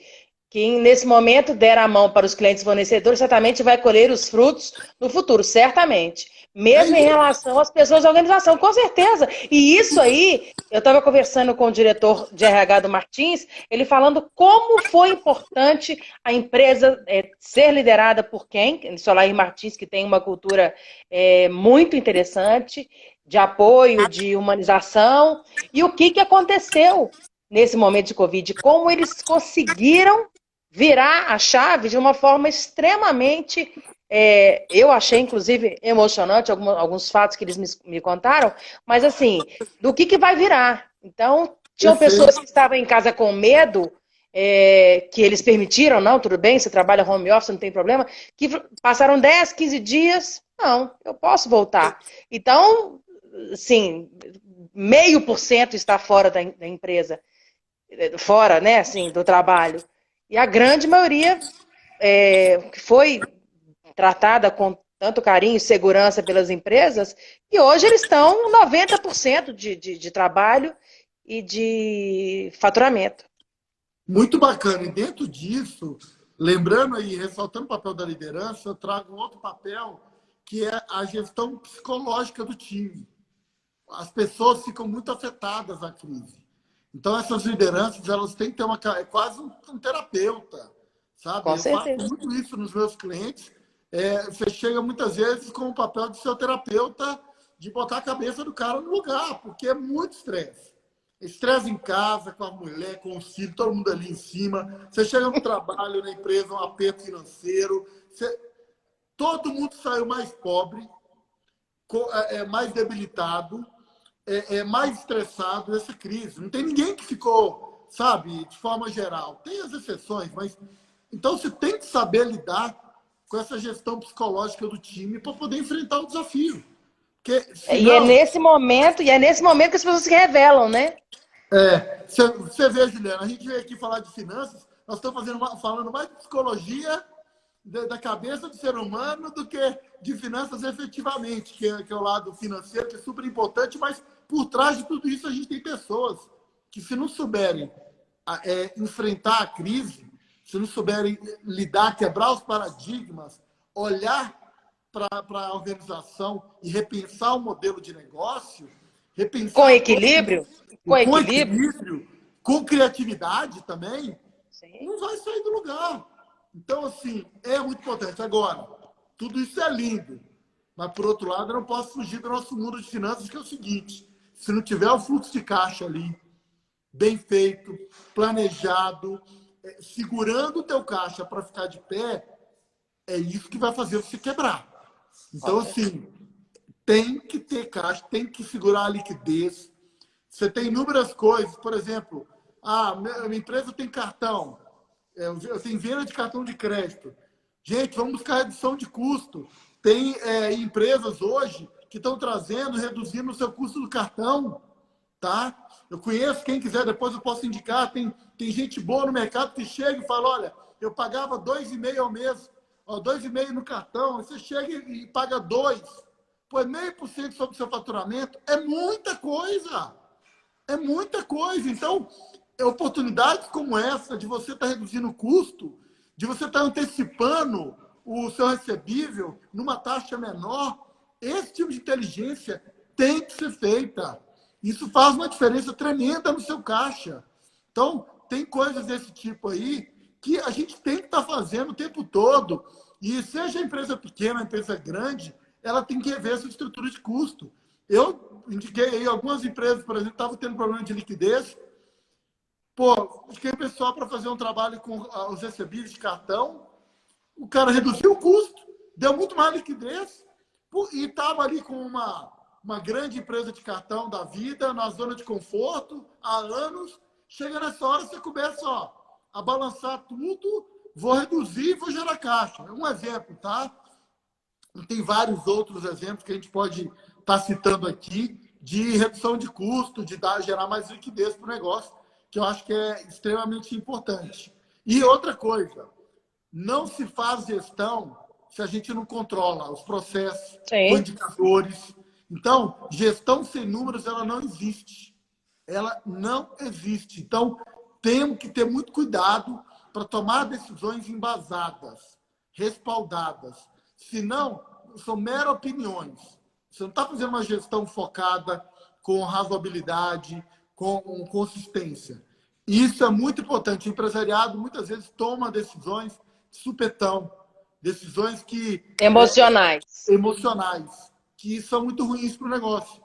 Quem nesse momento der a mão para os clientes fornecedores certamente vai colher os frutos no futuro, certamente. Mesmo em relação às pessoas da organização, com certeza. E isso aí, eu estava conversando com o diretor de RH do Martins, ele falando como foi importante a empresa ser liderada por quem? Solar Martins, que tem uma cultura muito interessante, de apoio, de humanização. E o que aconteceu nesse momento de Covid? Como eles conseguiram virar a chave de uma forma extremamente, eu achei, inclusive, emocionante, alguns fatos que eles me contaram, mas assim, do que vai virar. Então, tinham pessoas que estavam em casa com medo, que eles permitiram, não, tudo bem, você trabalha home office, não tem problema, que passaram 10, 15 dias, não, eu posso voltar. Então, assim, 0,5% está fora da empresa, fora, né, assim, do trabalho. E a grande maioria que foi tratada com tanto carinho e segurança pelas empresas, e hoje eles estão 90% de trabalho e de faturamento. Muito bacana. E dentro disso, lembrando aí, ressaltando o papel da liderança, eu trago um outro papel, que é a gestão psicológica do time. As pessoas ficam muito afetadas na crise. Então, essas lideranças, elas têm que ter é quase um terapeuta, sabe? Com certeza. Eu faço muito isso nos meus clientes. Você chega muitas vezes com o papel de ser terapeuta, de botar a cabeça do cara no lugar, porque é muito estresse. Estresse em casa, com a mulher, com os filhos, todo mundo ali em cima. Você chega no trabalho, na empresa, um aperto financeiro. Todo mundo saiu mais pobre, mais debilitado, mais estressado nessa crise. Não tem ninguém que ficou, sabe, de forma geral. Tem as exceções, mas... Então, você tem que saber lidar com essa gestão psicológica do time para poder enfrentar o desafio. Porque, senão... E é nesse momento que as pessoas se revelam, né? Você vê, Juliana, a gente veio aqui falar de finanças, nós estamos falando mais de psicologia da cabeça do ser humano do que de finanças efetivamente, que é o lado financeiro, que é super importante, mas por trás de tudo isso a gente tem pessoas que, se não souberem enfrentar a crise, se não souberem lidar, quebrar os paradigmas, olhar para a organização e repensar o modelo de negócio, repensar com equilíbrio, com criatividade também, sim, não vai sair do lugar. Então, assim, é muito importante. Agora, tudo isso é lindo, mas, por outro lado, eu não posso fugir do nosso mundo de finanças, que é o seguinte: se não tiver o fluxo de caixa ali, bem feito, planejado, segurando o teu caixa para ficar de pé, é isso que vai fazer você quebrar. Então, assim, tem que ter caixa, tem que segurar a liquidez. Você tem inúmeras coisas, por exemplo, minha empresa tem cartão, eu tenho venda de cartão de crédito. Gente, vamos buscar redução de custo. Tem empresas hoje que estão reduzindo o seu custo do cartão, tá? Eu conheço, quem quiser, depois eu posso indicar, tem gente boa no mercado que chega e fala, olha, eu pagava 2,5 ao mês, 2,5 no cartão, aí você chega e paga 2, pô, 0,5% sobre o seu faturamento, é muita coisa. É muita coisa. Então, oportunidades como essa, de você estar reduzindo o custo, de você estar antecipando o seu recebível numa taxa menor, esse tipo de inteligência tem que ser feita. Isso faz uma diferença tremenda no seu caixa. Então, tem coisas desse tipo aí que a gente tem que estar fazendo o tempo todo. E seja a empresa pequena, a empresa grande, ela tem que rever essa estrutura de custo. Eu indiquei aí algumas empresas, por exemplo, estavam tendo problema de liquidez. Pô, indiquei o pessoal para fazer um trabalho com os recebíveis de cartão. O cara reduziu o custo, deu muito mais liquidez e estava ali com uma grande empresa de cartão da vida, na zona de conforto, há anos. Chega nessa hora, você começa a balançar tudo, vou reduzir e vou gerar caixa. É um exemplo, tá? E tem vários outros exemplos que a gente pode estar citando aqui de redução de custo, de gerar mais liquidez para o negócio, que eu acho que é extremamente importante. E outra coisa, não se faz gestão se a gente não controla os processos, os indicadores. Então, gestão sem números, ela não existe. Ela não existe. Então, temos que ter muito cuidado para tomar decisões embasadas, respaldadas. Senão, são meras opiniões. Você não está fazendo uma gestão focada com razoabilidade, com consistência. Isso é muito importante. O empresariado, muitas vezes, toma decisões de supetão, decisões que... Emocionais. Emocionais, que são muito ruins para o negócio.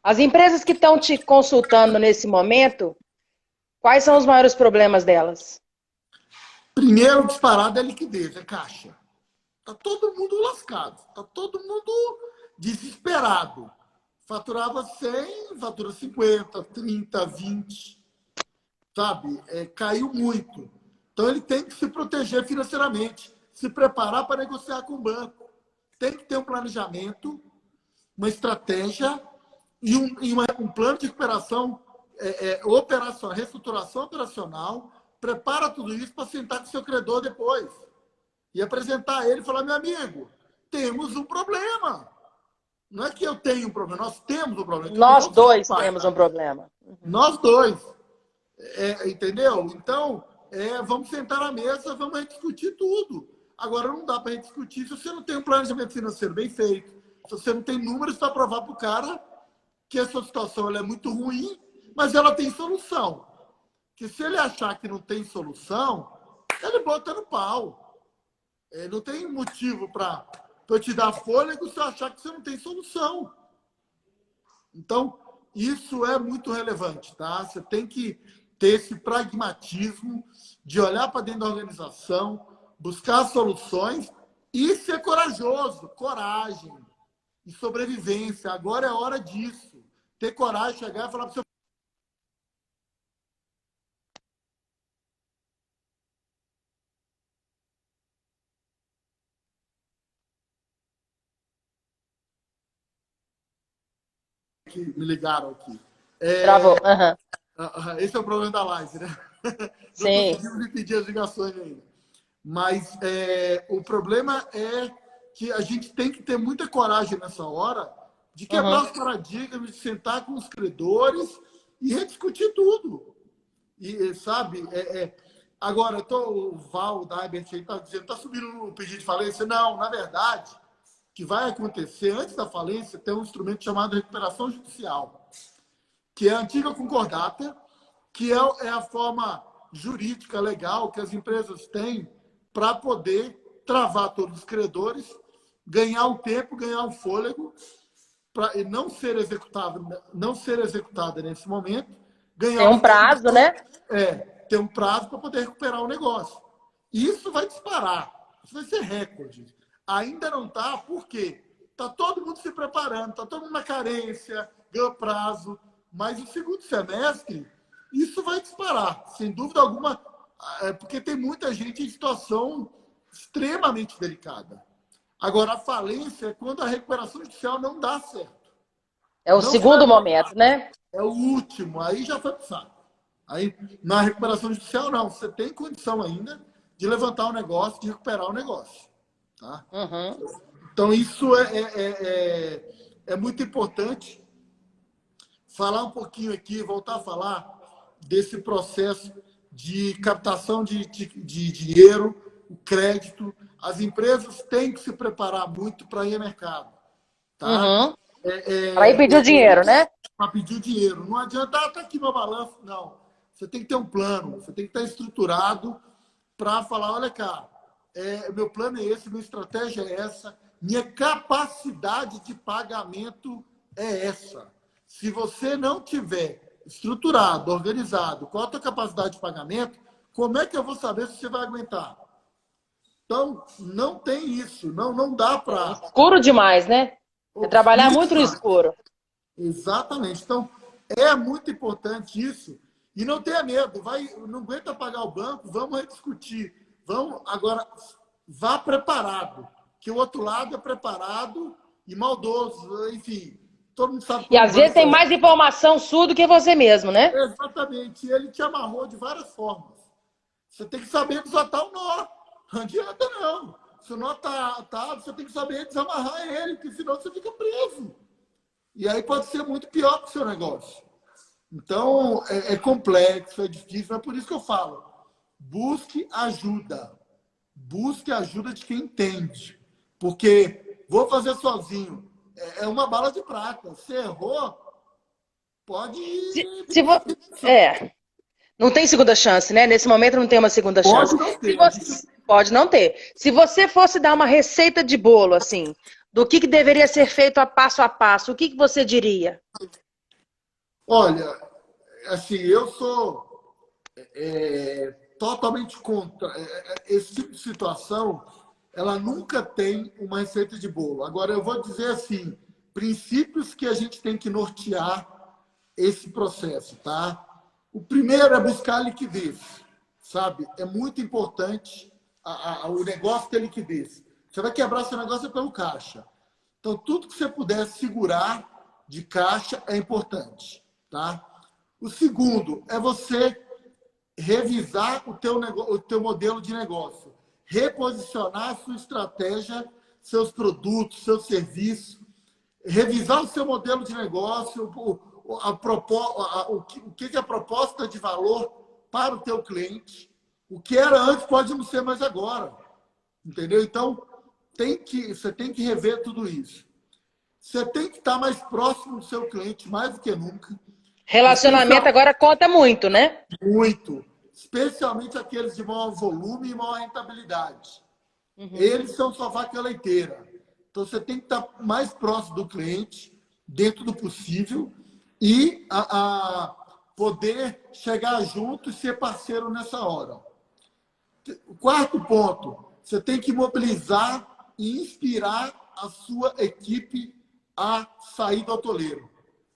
As empresas que estão te consultando nesse momento, quais são os maiores problemas delas? Primeiro, disparado é liquidez, é caixa. Está todo mundo lascado, está todo mundo desesperado. Faturava 100, fatura 50, 30, 20, sabe? Caiu muito. Então, ele tem que se proteger financeiramente, se preparar para negociar com o banco. Tem que ter um planejamento, uma estratégia e um plano de recuperação operacional, reestruturação operacional. Prepara tudo isso para sentar com o seu credor depois e apresentar a ele e falar: meu amigo, temos um problema. Não é que eu tenho um problema, nós temos um problema. Nós dois temos um problema. Nós dois. Entendeu? Então, vamos sentar à mesa, vamos discutir tudo. Agora, não dá para discutir se você não tem um planejamento financeiro bem feito, se você não tem números para provar para o cara que a sua situação ela é muito ruim, mas ela tem solução. Que se ele achar que não tem solução, ele bota no pau. Não tem motivo para eu te dar fôlego se eu achar que você não tem solução. Então, isso é muito relevante, tá? Você tem que ter esse pragmatismo de olhar para dentro da organização, buscar soluções e ser corajoso, coragem e sobrevivência. Agora é hora disso. Ter coragem, chegar e falar para o seu... que me ligaram aqui. Travou. Uhum. Esse é o problema da live, né? Sim. Não conseguimos impedir as ligações ainda. Mas o problema é que a gente tem que ter muita coragem nessa hora de quebrar os paradigmas, de sentar com os credores e rediscutir tudo. E, sabe, agora, o Val, da Ibert, está dizendo, está subindo no pedido de falência. Não, na verdade, o que vai acontecer antes da falência tem um instrumento chamado recuperação judicial, que é a antiga concordata, que é a forma jurídica legal que as empresas têm para poder travar todos os credores, ganhar o tempo, ganhar o fôlego, para não ser executada nesse momento, ganhar tem um prazo, né? Tem um prazo para poder recuperar o negócio. Isso vai disparar, isso vai ser recorde. Ainda não está, por quê? Está todo mundo se preparando, está todo mundo na carência, ganhou prazo, mas o segundo semestre, isso vai disparar, sem dúvida alguma, porque tem muita gente em situação extremamente delicada. Agora, a falência é quando a recuperação judicial não dá certo. É o segundo momento, né? É o último, aí já foi pro saco. Aí, na recuperação judicial, não. Você tem condição ainda de levantar o negócio, de recuperar o negócio. Tá? Então, isso é muito importante. Falar um pouquinho aqui, voltar a falar desse processo de captação de dinheiro, o crédito. As empresas têm que se preparar muito para ir ao mercado. Tá? Para ir pedir o dinheiro, né? Para pedir o dinheiro. Não adianta, tá aqui meu balanço. Não. Você tem que ter um plano, você tem que estar estruturado para falar, olha, cara, meu plano é esse, minha estratégia é essa, minha capacidade de pagamento é essa. Se você não tiver estruturado, organizado, qual a tua capacidade de pagamento, como é que eu vou saber se você vai aguentar? Então, não tem isso. Não dá para... Escuro demais, né? É trabalhar muito no escuro. Exatamente. Então, é muito importante isso. E não tenha medo. Não aguenta pagar o banco, vamos rediscutir. Agora, vá preparado. Que o outro lado é preparado e maldoso. Enfim, todo mundo sabe E como às vezes tem mais informação sua do que você mesmo, né? Exatamente. Ele te amarrou de várias formas. Você tem que saber desatar o nó. Não adianta, não. Se o nó está atado, você tem que saber desamarrar ele, porque senão você fica preso. E aí pode ser muito pior para o seu negócio. Então, é complexo, é difícil, é por isso que eu falo. Busque ajuda. Busque ajuda de quem entende. Porque vou fazer sozinho. É uma bala de prata. Se errou, pode... Não tem segunda chance, né? Nesse momento não tem uma segunda chance. Pode não ter. Pode não ter. Se você fosse dar uma receita de bolo, assim, do que deveria ser feito a passo, o que você diria? Olha, assim, eu sou totalmente contra. Esse tipo de situação, ela nunca tem uma receita de bolo. Agora, eu vou dizer assim, princípios que a gente tem que nortear esse processo, tá? O primeiro é buscar liquidez, sabe? É muito importante o negócio ter liquidez. Você vai quebrar seu negócio pelo caixa. Então, tudo que você puder segurar de caixa é importante, tá? O segundo é você revisar o teu modelo de negócio, reposicionar a sua estratégia, seus produtos, seu serviço, revisar o seu modelo de negócio, o que é a proposta de valor para o teu cliente. O que era antes pode não ser mais agora. Entendeu? Então, você tem que rever tudo isso. Você tem que estar mais próximo do seu cliente, mais do que nunca. Relacionamento agora conta muito, né? Muito. Especialmente aqueles de maior volume e maior rentabilidade. Eles são sua vaca leiteira. Então, você tem que estar mais próximo do cliente, dentro do possível, e poder chegar junto e ser parceiro nessa hora. O quarto ponto, você tem que mobilizar e inspirar a sua equipe a sair do atoleiro.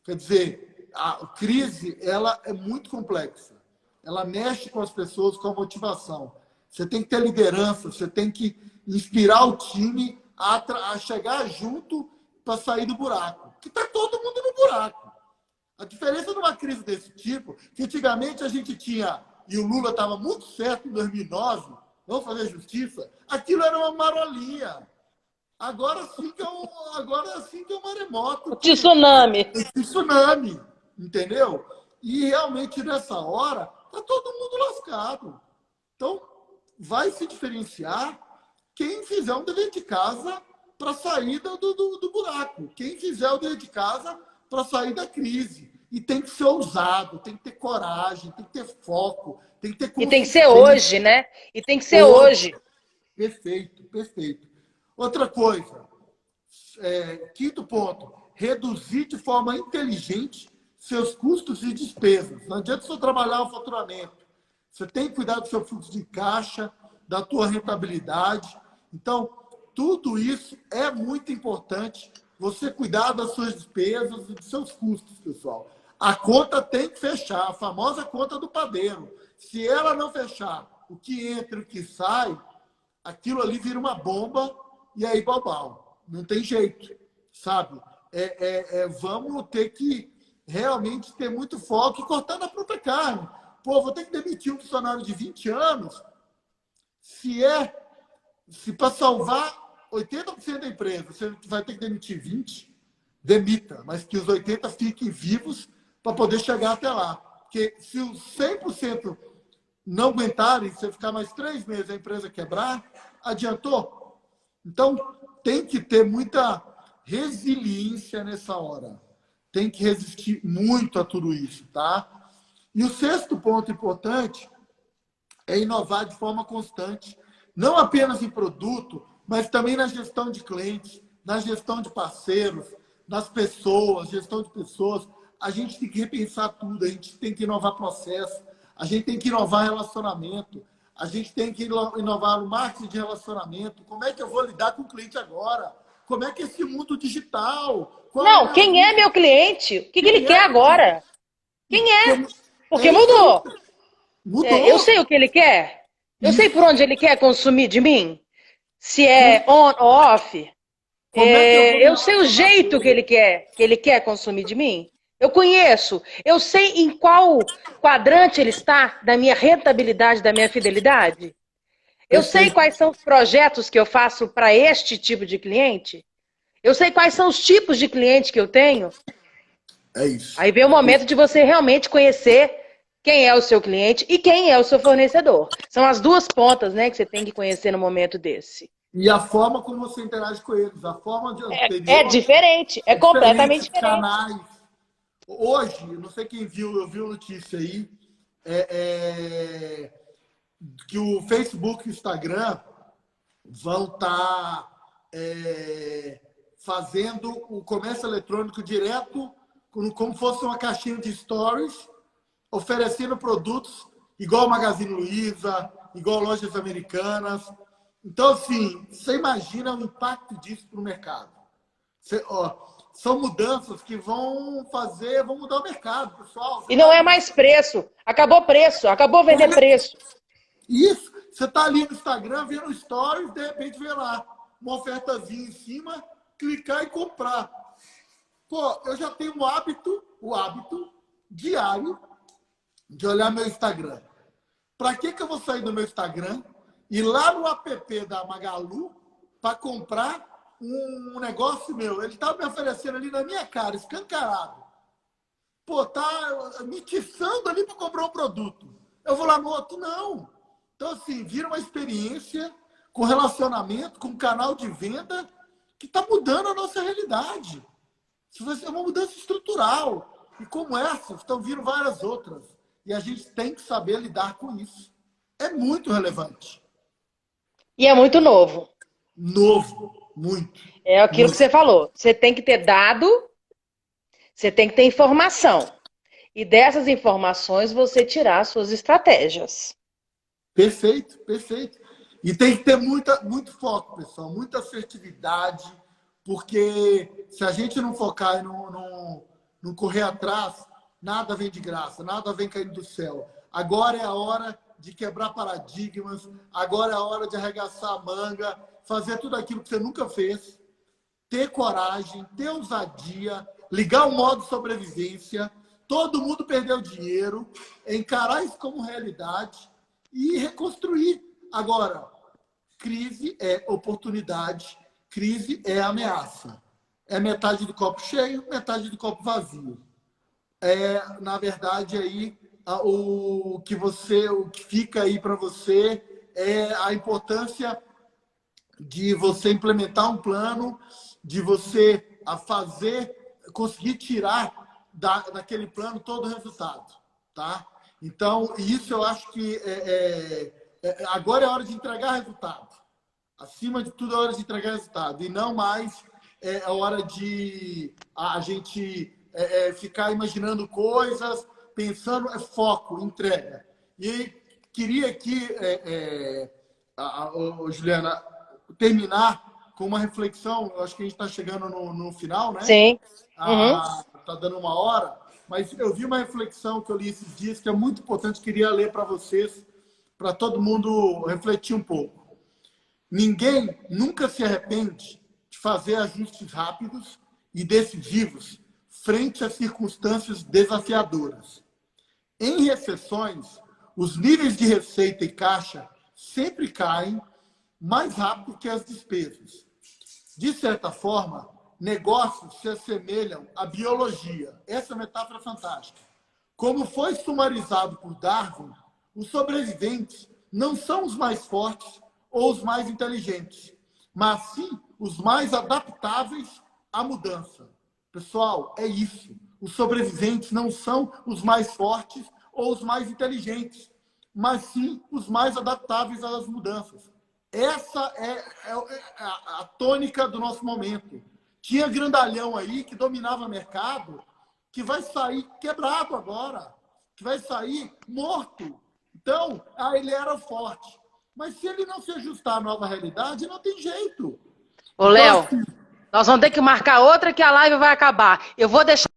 Quer dizer, a crise ela é muito complexa. Ela mexe com as pessoas, com a motivação. Você tem que ter liderança, você tem que inspirar o time a chegar junto para sair do buraco. Porque está todo mundo no buraco. A diferença numa crise desse tipo, que antigamente a gente tinha, e o Lula estava muito certo em 2009, vamos fazer justiça, aquilo era uma marolinha. Agora sim que é um maremoto. Tsunami. Tsunami, entendeu? E realmente nessa hora, está todo mundo lascado. Então, vai se diferenciar quem fizer um dever de casa para sair do buraco. Quem fizer o dever de casa para sair da crise. E tem que ser ousado, tem que ter coragem, tem que ter foco, tem que ter consciência. E tem que ser hoje, né? E tem que ser hoje. Perfeito, perfeito. Outra coisa, quinto ponto, reduzir de forma inteligente seus custos e despesas. Não adianta só trabalhar o faturamento. Você tem que cuidar do seu fluxo de caixa, da tua rentabilidade. Então, tudo isso é muito importante, você cuidar das suas despesas e dos seus custos, pessoal. A conta tem que fechar, a famosa conta do padeiro. Se ela não fechar, o que entra e o que sai, aquilo ali vira uma bomba e aí babau. Não tem jeito, sabe? Vamos ter que realmente ter muito foco e cortar na própria carne. Pô, vou ter que demitir um funcionário de 20 anos, se para salvar 80% da empresa, você vai ter que demitir 20, demita, mas que os 80 fiquem vivos para poder chegar até lá. Porque se os 100% não aguentarem, você ficar mais 3 meses a empresa quebrar, adiantou? Então, tem que ter muita resiliência nessa hora. Tem que resistir muito a tudo isso, tá? E o sexto ponto importante é inovar de forma constante, não apenas em produto, mas também na gestão de clientes, na gestão de parceiros, nas pessoas, gestão de pessoas. A gente tem que repensar tudo, a gente tem que inovar processo, a gente tem que inovar relacionamento, a gente tem que inovar o marketing de relacionamento. Como é que eu vou lidar com o cliente agora? Como é que é esse mundo digital? Não, quem é meu cliente? O que ele quer agora? Quem é? Porque mudou. Mudou. Eu sei o que ele quer. Eu sei por onde ele quer consumir de mim. Se é on ou off. Eu sei o jeito que ele quer consumir de mim. Eu conheço. Eu sei em qual quadrante ele está da minha rentabilidade, da minha fidelidade. Eu sei quais são os projetos que eu faço para este tipo de cliente. Eu sei quais são os tipos de cliente que eu tenho. É isso. Aí vem o momento de você realmente conhecer quem é o seu cliente e quem é o seu fornecedor. São as duas pontas, né, que você tem que conhecer no momento desse. E a forma como você interage com eles, a forma de É diferente, é completamente diferente. Canais. Hoje, não sei quem viu, eu vi uma notícia aí, que o Facebook e o Instagram vão estar fazendo o comércio eletrônico direto, como fosse uma caixinha de stories, oferecendo produtos igual Magazine Luiza, igual lojas americanas. Então, assim, você imagina o impacto disso para o mercado. São mudanças que vão mudar o mercado, pessoal. E não é mais preço. Acabou preço, acabou vender preço. Isso. Você está ali no Instagram, vendo stories, de repente vê lá uma ofertazinha em cima, clicar e comprar. Pô, eu já tenho o hábito diário de olhar meu Instagram. Para que eu vou sair do meu Instagram e lá no app da Magalu para comprar um negócio meu? Ele tá me oferecendo ali na minha cara, escancarado. Pô, tá me tiçando ali para comprar um produto. Eu vou lá no outro? Não. Então, assim, vira uma experiência com relacionamento, com canal de venda que está mudando a nossa realidade. Isso vai ser uma mudança estrutural. E como essa, estão vindo várias outras. E a gente tem que saber lidar com isso. É muito relevante. E é muito novo. Novo, muito. É aquilo que você falou. Você tem que ter dado, você tem que ter informação. E dessas informações você tirar suas estratégias. Perfeito, perfeito. E tem que ter muito foco, pessoal, muita assertividade, porque se a gente não focar e não correr atrás, nada vem de graça, nada vem caindo do céu. Agora é a hora de quebrar paradigmas, agora é a hora de arregaçar a manga, fazer tudo aquilo que você nunca fez, ter coragem, ter ousadia, ligar o modo sobrevivência, todo mundo perdeu dinheiro, encarar isso como realidade e reconstruir. Agora, crise é oportunidade, crise é ameaça. É metade do copo cheio, metade do copo vazio. Na verdade, aí o que fica aí para você é a importância de você implementar um plano, de você conseguir tirar daquele plano todo o resultado, tá? Então, isso eu acho que agora é hora de entregar resultado. Acima de tudo, é hora de entregar resultado. E não mais é hora de a gente ficar imaginando coisas, pensando, foco, entrega. E queria aqui, Juliana, terminar com uma reflexão. Eu acho que a gente está chegando no final, né? Sim. Está dando 1 hora. Mas eu vi uma reflexão que eu li esses dias que é muito importante, queria ler para vocês, para todo mundo refletir um pouco. Ninguém nunca se arrepende de fazer ajustes rápidos e decisivos frente a circunstâncias desafiadoras. Em recessões, os níveis de receita e caixa sempre caem mais rápido que as despesas. De certa forma, negócios se assemelham à biologia. Essa metáfora é fantástica. Como foi sumarizado por Darwin, os sobreviventes não são os mais fortes ou os mais inteligentes, mas sim os mais adaptáveis à mudança. Pessoal, é isso. Os sobreviventes não são os mais fortes ou os mais inteligentes, mas sim os mais adaptáveis às mudanças. Essa a tônica do nosso momento. Tinha grandalhão aí que dominava o mercado, que vai sair quebrado agora, que vai sair morto. Então, ele era forte. Mas se ele não se ajustar à nova realidade, não tem jeito. Ô, Então, Léo, assim, nós vamos ter que marcar outra que a live vai acabar. Eu vou deixar